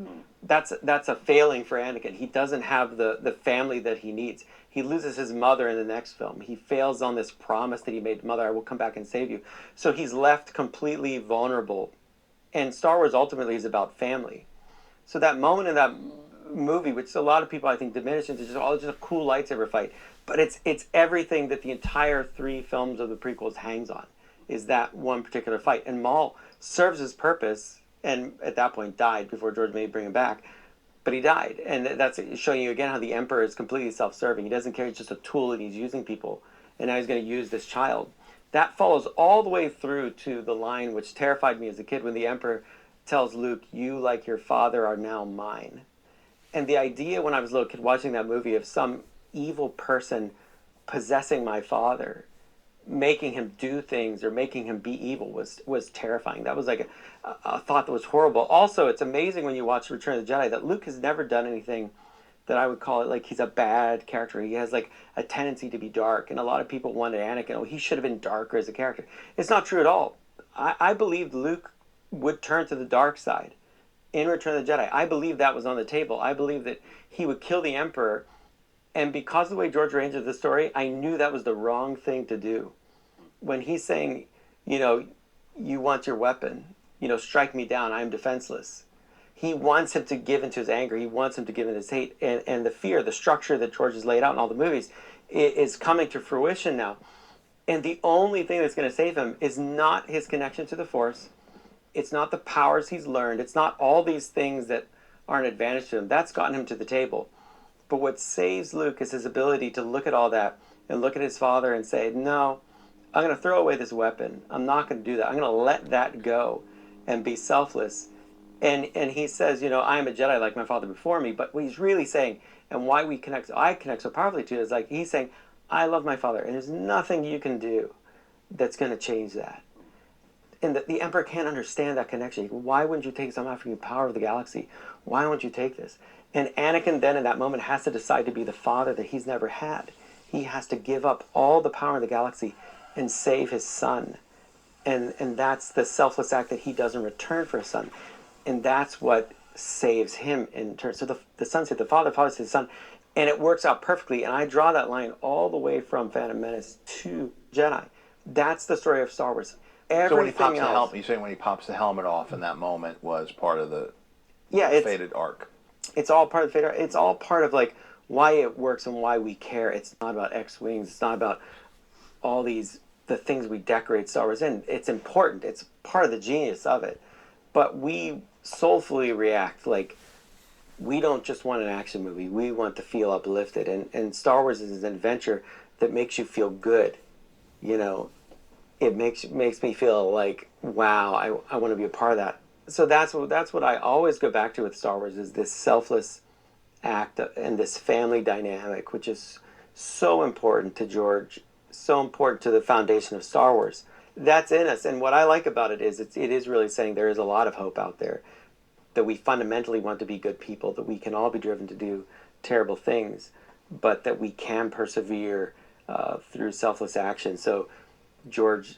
That's a failing for Anakin. He doesn't have the family that he needs. He loses his mother in the next film. He fails on this promise that he made to Mother, I will come back and save you. So he's left completely vulnerable. And Star Wars ultimately is about family. So that moment in that movie, which a lot of people I think diminish into just a cool lightsaber fight, but it's everything that the entire 3 films of the prequels hangs on, is that one particular fight. And Maul serves his purpose, and at that point died before George may bring him back. But he died, and that's showing you again how the Emperor is completely self-serving. He doesn't care, he's just a tool, and he's using people, and now he's going to use this child. That follows all the way through to the line which terrified me as a kid when the Emperor tells Luke, "You, like your father, are now mine." And the idea when I was a little kid watching that movie of some evil person possessing my father, making him do things or making him be evil was terrifying. That was like a thought that was horrible. Also, it's amazing when you watch Return of the Jedi that Luke has never done anything that I would call it like he's a bad character. He has like a tendency to be dark, and a lot of people wanted Anakin. Oh, he should have been darker as a character. It's not true at all. I believed Luke would turn to the dark side in Return of the Jedi. I believe that was on the table. I believe that he would kill the Emperor, and because of the way George arranged the story, I knew that was the wrong thing to do. When he's saying, you know, you want your weapon, you know, strike me down, I'm defenseless. He wants him to give into his anger. He wants him to give into his hate. And the fear, the structure that George has laid out in all the movies is coming to fruition now. And the only thing that's going to save him is not his connection to the Force. It's not the powers he's learned. It's not all these things that are an advantage to him. That's gotten him to the table. But what saves Luke is his ability to look at all that and look at his father and say, no, I'm going to throw away this weapon. I'm not going to do that. I'm going to let that go and be selfless. And he says, you know, I am a Jedi like my father before me. But what he's really saying, and why I connect so powerfully to it, is like he's saying, I love my father, and there's nothing you can do that's going to change that. And the Emperor can't understand that connection. Why wouldn't you take some African power of the galaxy? Why won't you take this? And Anakin then in that moment has to decide to be the father that he's never had. He has to give up all the power of the galaxy and save his son. And that's the selfless act that he does in return for his son. And that's what saves him in turn. So the son said the father says the son. And it works out perfectly. And I draw that line all the way from Phantom Menace to Jedi. That's the story of Star Wars. So when he pops Everything the else, helmet, you're saying when he pops the helmet off in that moment was part of the it's fated arc. It's all part of the fated arc. It's all part of like why it works and why we care. It's not about X-Wings. It's not about all the things we decorate Star Wars in. It's important. It's part of the genius of it. But we soulfully react like we don't just want an action movie. We want to feel uplifted. And Star Wars is an adventure that makes you feel good. You know, it makes me feel like, wow, I want to be a part of that. So that's what I always go back to with Star Wars is this selfless act and this family dynamic, which is so important to George, so important to the foundation of Star Wars. That's in us. And what I like about it is it is really saying there is a lot of hope out there, that we fundamentally want to be good people, that we can all be driven to do terrible things, but that we can persevere through selfless action. So George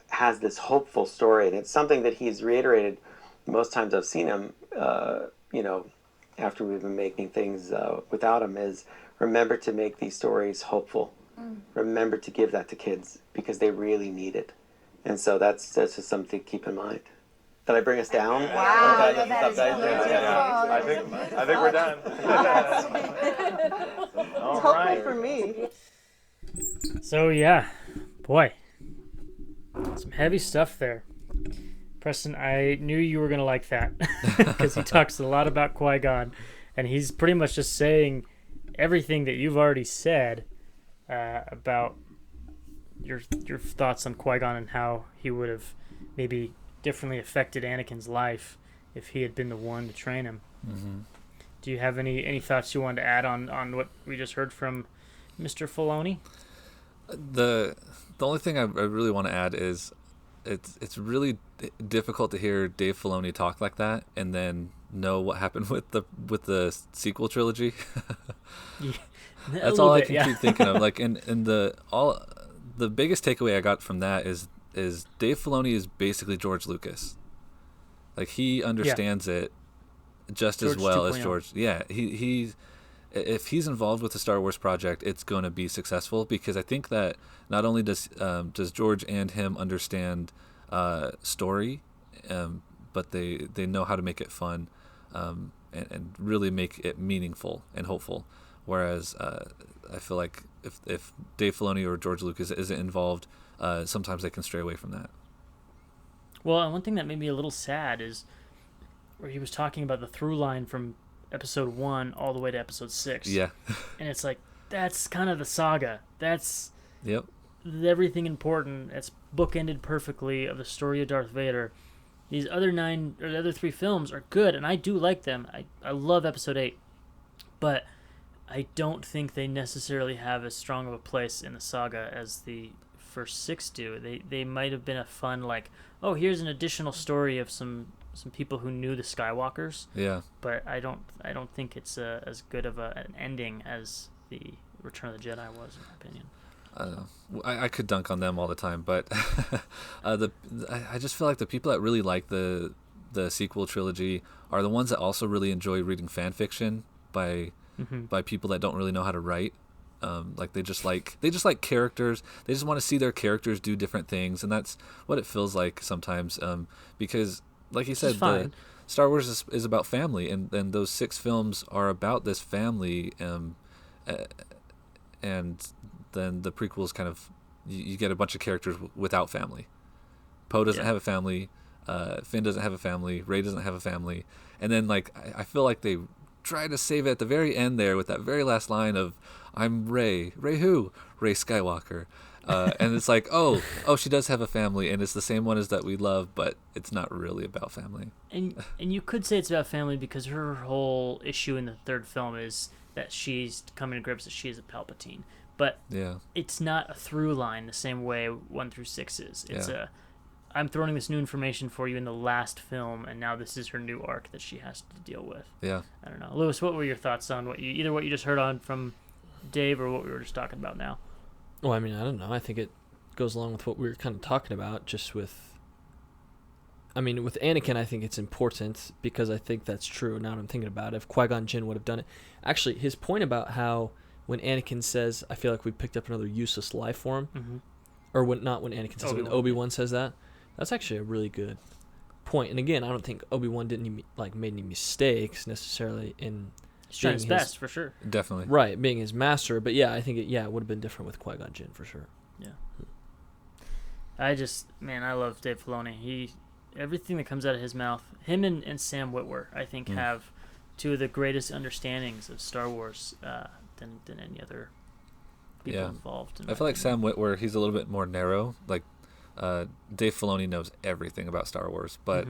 has this hopeful story, and it's something that he's reiterated most times I've seen him, you know, after we've been making things without him, is remember to make these stories hopeful. Remember to give that to kids because they really need it. And so that's just something to keep in mind. Did I bring us down? Wow, Okay, that is beautiful. I think we're done. It's hopeful for me. So yeah, boy, some heavy stuff there. Preston, I knew you were going to like that because he talks a lot about Qui-Gon, and he's pretty much just saying everything that you've already said about your thoughts on Qui-Gon and how he would have maybe differently affected Anakin's life if he had been the one to train him. Mm-hmm. Do you have any thoughts you wanted to add on what we just heard from Mr. Filoni? The only thing I really want to add is it's really difficult to hear Dave Filoni talk like that and then know what happened with the sequel trilogy. Yeah, that's all I can keep thinking of. Like, and the biggest takeaway I got from that is Dave Filoni is basically George Lucas. Like, he understands it just George as well 2.0. as George. Yeah, he if he's involved with the Star Wars project, it's going to be successful because I think that not only does George and him understand story, but they know how to make it fun and really make it meaningful and hopeful. Whereas I feel like if Dave Filoni or George Lucas isn't involved, sometimes they can stray away from that. Well, and one thing that made me a little sad is where he was talking about the through line from episode 1 all the way to episode 6. Yeah. And it's like, that's kind of the saga. That's Yep. everything important. It's bookended perfectly of the story of Darth Vader. These other 3 films are good, and I do like them. I love episode 8. But I don't think they necessarily have as strong of a place in the saga as the first 6 do. They might have been a fun, like, oh, here's an additional story of some some people who knew the Skywalkers. Yeah. But I don't think it's as good of an ending as the Return of the Jedi was, in my opinion. I could dunk on them all the time, but I just feel like the people that really like the sequel trilogy are the ones that also really enjoy reading fan fiction by people that don't really know how to write. Like they just like characters. They just want to see their characters do different things, and that's what it feels like sometimes. Because, like you said, the Star Wars is about family, and those 6 films are about this family. And then the prequels kind of you get a bunch of characters without family. Poe doesn't have a family. Finn doesn't have a family. Rey doesn't have a family. And then like I feel like they try to save it at the very end there with that very last line of "I'm Rey." Rey who? Rey Skywalker. And it's like, oh, she does have a family, and it's the same one as that we love, but it's not really about family. And you could say it's about family because her whole issue in the 3rd film is that she's coming to grips that she is a Palpatine. But it's not a through line the same way 1 through 6 is. It's I'm throwing this new information for you in the last film, and now this is her new arc that she has to deal with. Yeah. I don't know. Lewis, what were your thoughts on what you just heard on from Dave or what we were just talking about now? Well, I mean, I don't know. I think it goes along with what we were kind of talking about, just with... I mean, with Anakin, I think it's important because I think that's true. Now that I'm thinking about it, if Qui-Gon Jinn would have done it... Actually, his point about how when Anakin says, I feel like we picked up another useless life form, or not when Anakin says, when Obi-Wan says that, that's actually a really good point. And again, I don't think Obi-Wan didn't made any mistakes necessarily in... He's trying his best, for sure. Definitely. Right, being his master. But yeah, I think it would have been different with Qui-Gon Jinn, for sure. Yeah. I love Dave Filoni. Everything that comes out of his mouth, him and Sam Witwer, I think, have 2 of the greatest understandings of Star Wars than any other people involved. I feel like Sam Witwer, he's a little bit more narrow. Like, Dave Filoni knows everything about Star Wars, but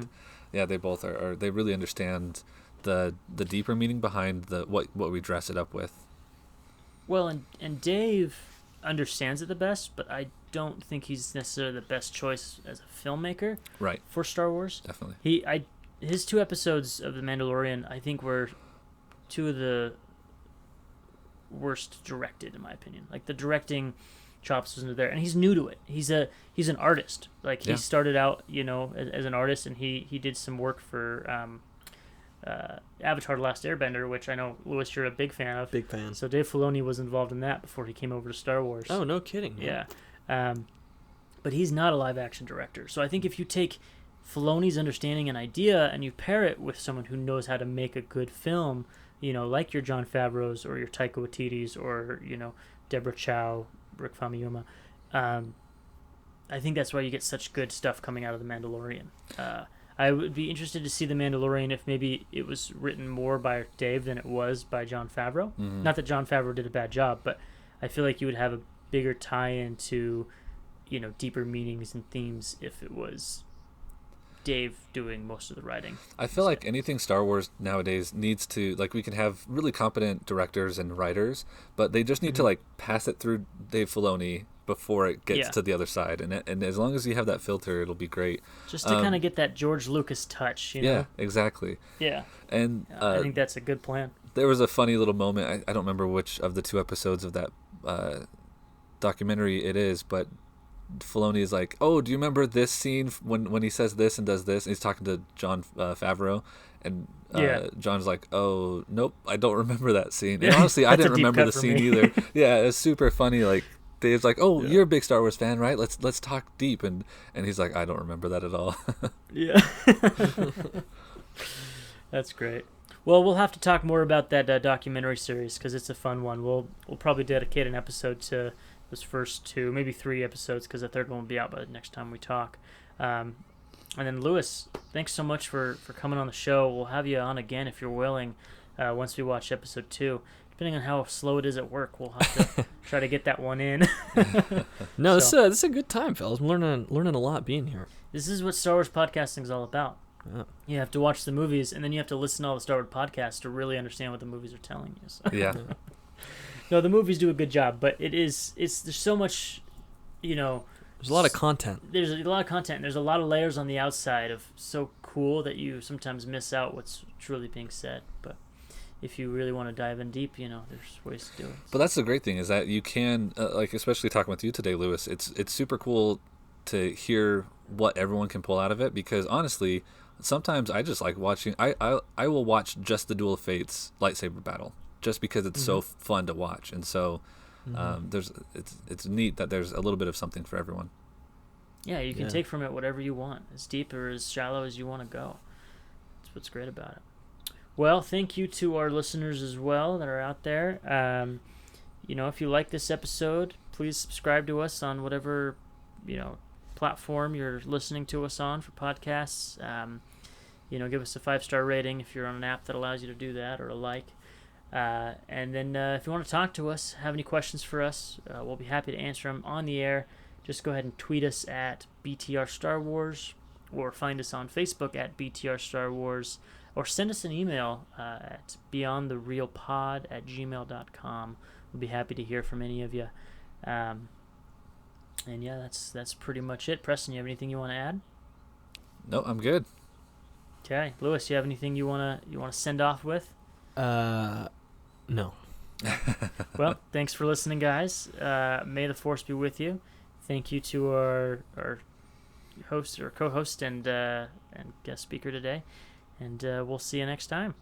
they both are they really understand the deeper meaning behind what we dress it up with. Well, and Dave understands it the best, but I don't think he's necessarily the best choice as a filmmaker for Star Wars. Definitely. His 2 episodes of The Mandalorian, I think, were 2 of the worst directed, in my opinion. Like, the directing chops wasn't there, and he's new to it. He's an artist. Like, he started out, as an artist, and he did some work for Avatar: The Last Airbender, which I know, Lewis, you're a big fan of. Big fan. So Dave Filoni was involved in that before he came over to Star Wars. Oh, no kidding. Man. Yeah. But he's not a live-action director. So I think if you take Filoni's understanding and idea and you pair it with someone who knows how to make a good film, like your Jon Favreau's or your Taika Waititi's or, Deborah Chow, Rick Famuyiwa, I think that's why you get such good stuff coming out of The Mandalorian. I would be interested to see The Mandalorian if maybe it was written more by Dave than it was by Jon Favreau. Not that Jon Favreau did a bad job, but I feel like you would have a bigger tie-in to, deeper meanings and themes if it was Dave doing most of the writing. I feel like anything Star Wars nowadays needs to, we can have really competent directors and writers, but they just need to, pass it through Dave Filoni before it gets to the other side. And as long as you have that filter, it'll be great. Just to kind of get that George Lucas touch, Yeah, exactly. Yeah. And I think that's a good plan. There was a funny little moment. I don't remember which of the 2 episodes of that documentary it is, but Filoni is like, oh, do you remember this scene when he says this and does this? And he's talking to Jon Favreau, and John's like, oh, nope, I don't remember that scene. And honestly, I didn't remember the scene either. Yeah, it was super funny. Like, Dave's like, oh, you're a big Star Wars fan, right? Let's talk deep. And he's like, I don't remember that at all. Yeah. That's great. Well, we'll have to talk more about that documentary series because it's a fun one. We'll probably dedicate an episode to those first 2, maybe 3 episodes, because the 3rd one will be out by the next time we talk. And then, Lewis, thanks so much for coming on the show. We'll have you on again if you're willing once we watch episode 2. Depending on how slow it is at work, we'll have to try to get that one in. No, this is a good time, fellas. I'm learning a lot being here. This is what Star Wars podcasting is all about. Yeah. You have to watch the movies, and then you have to listen to all the Star Wars podcasts to really understand what the movies are telling you. So. Yeah. No, the movies do a good job, but there's so much, There's a lot of content. There's a lot of content. There's a lot of layers on the outside of so cool that you sometimes miss out what's truly being said. But if you really want to dive in deep, there's ways to do it. But that's the great thing is that you can, like, especially talking with you today, Lewis, it's super cool to hear what everyone can pull out of it, because honestly, sometimes I just like watching, I will watch just the Duel of Fates lightsaber battle just because it's so fun to watch. And so it's neat that there's a little bit of something for everyone. Yeah, you can take from it whatever you want, as deep or as shallow as you want to go. That's what's great about it. Well, thank you to our listeners as well that are out there. If you like this episode, please subscribe to us on whatever, platform you're listening to us on for podcasts. Give us a 5-star rating if you're on an app that allows you to do that, or a like. And then if you want to talk to us, have any questions for us, we'll be happy to answer them on the air. Just go ahead and tweet us at BTR Star Wars, or find us on Facebook at BTR Star Wars, or send us an email at beyondthereelpod@gmail.com. We'll be happy to hear from any of you. And yeah, that's pretty much it. Preston, you have anything you want to add? No, I'm good. Okay, Lewis, you have anything you wanna send off with? No. Well, thanks for listening, guys. May the Force be with you. Thank you to our host or co-host and guest speaker today, and we'll see you next time.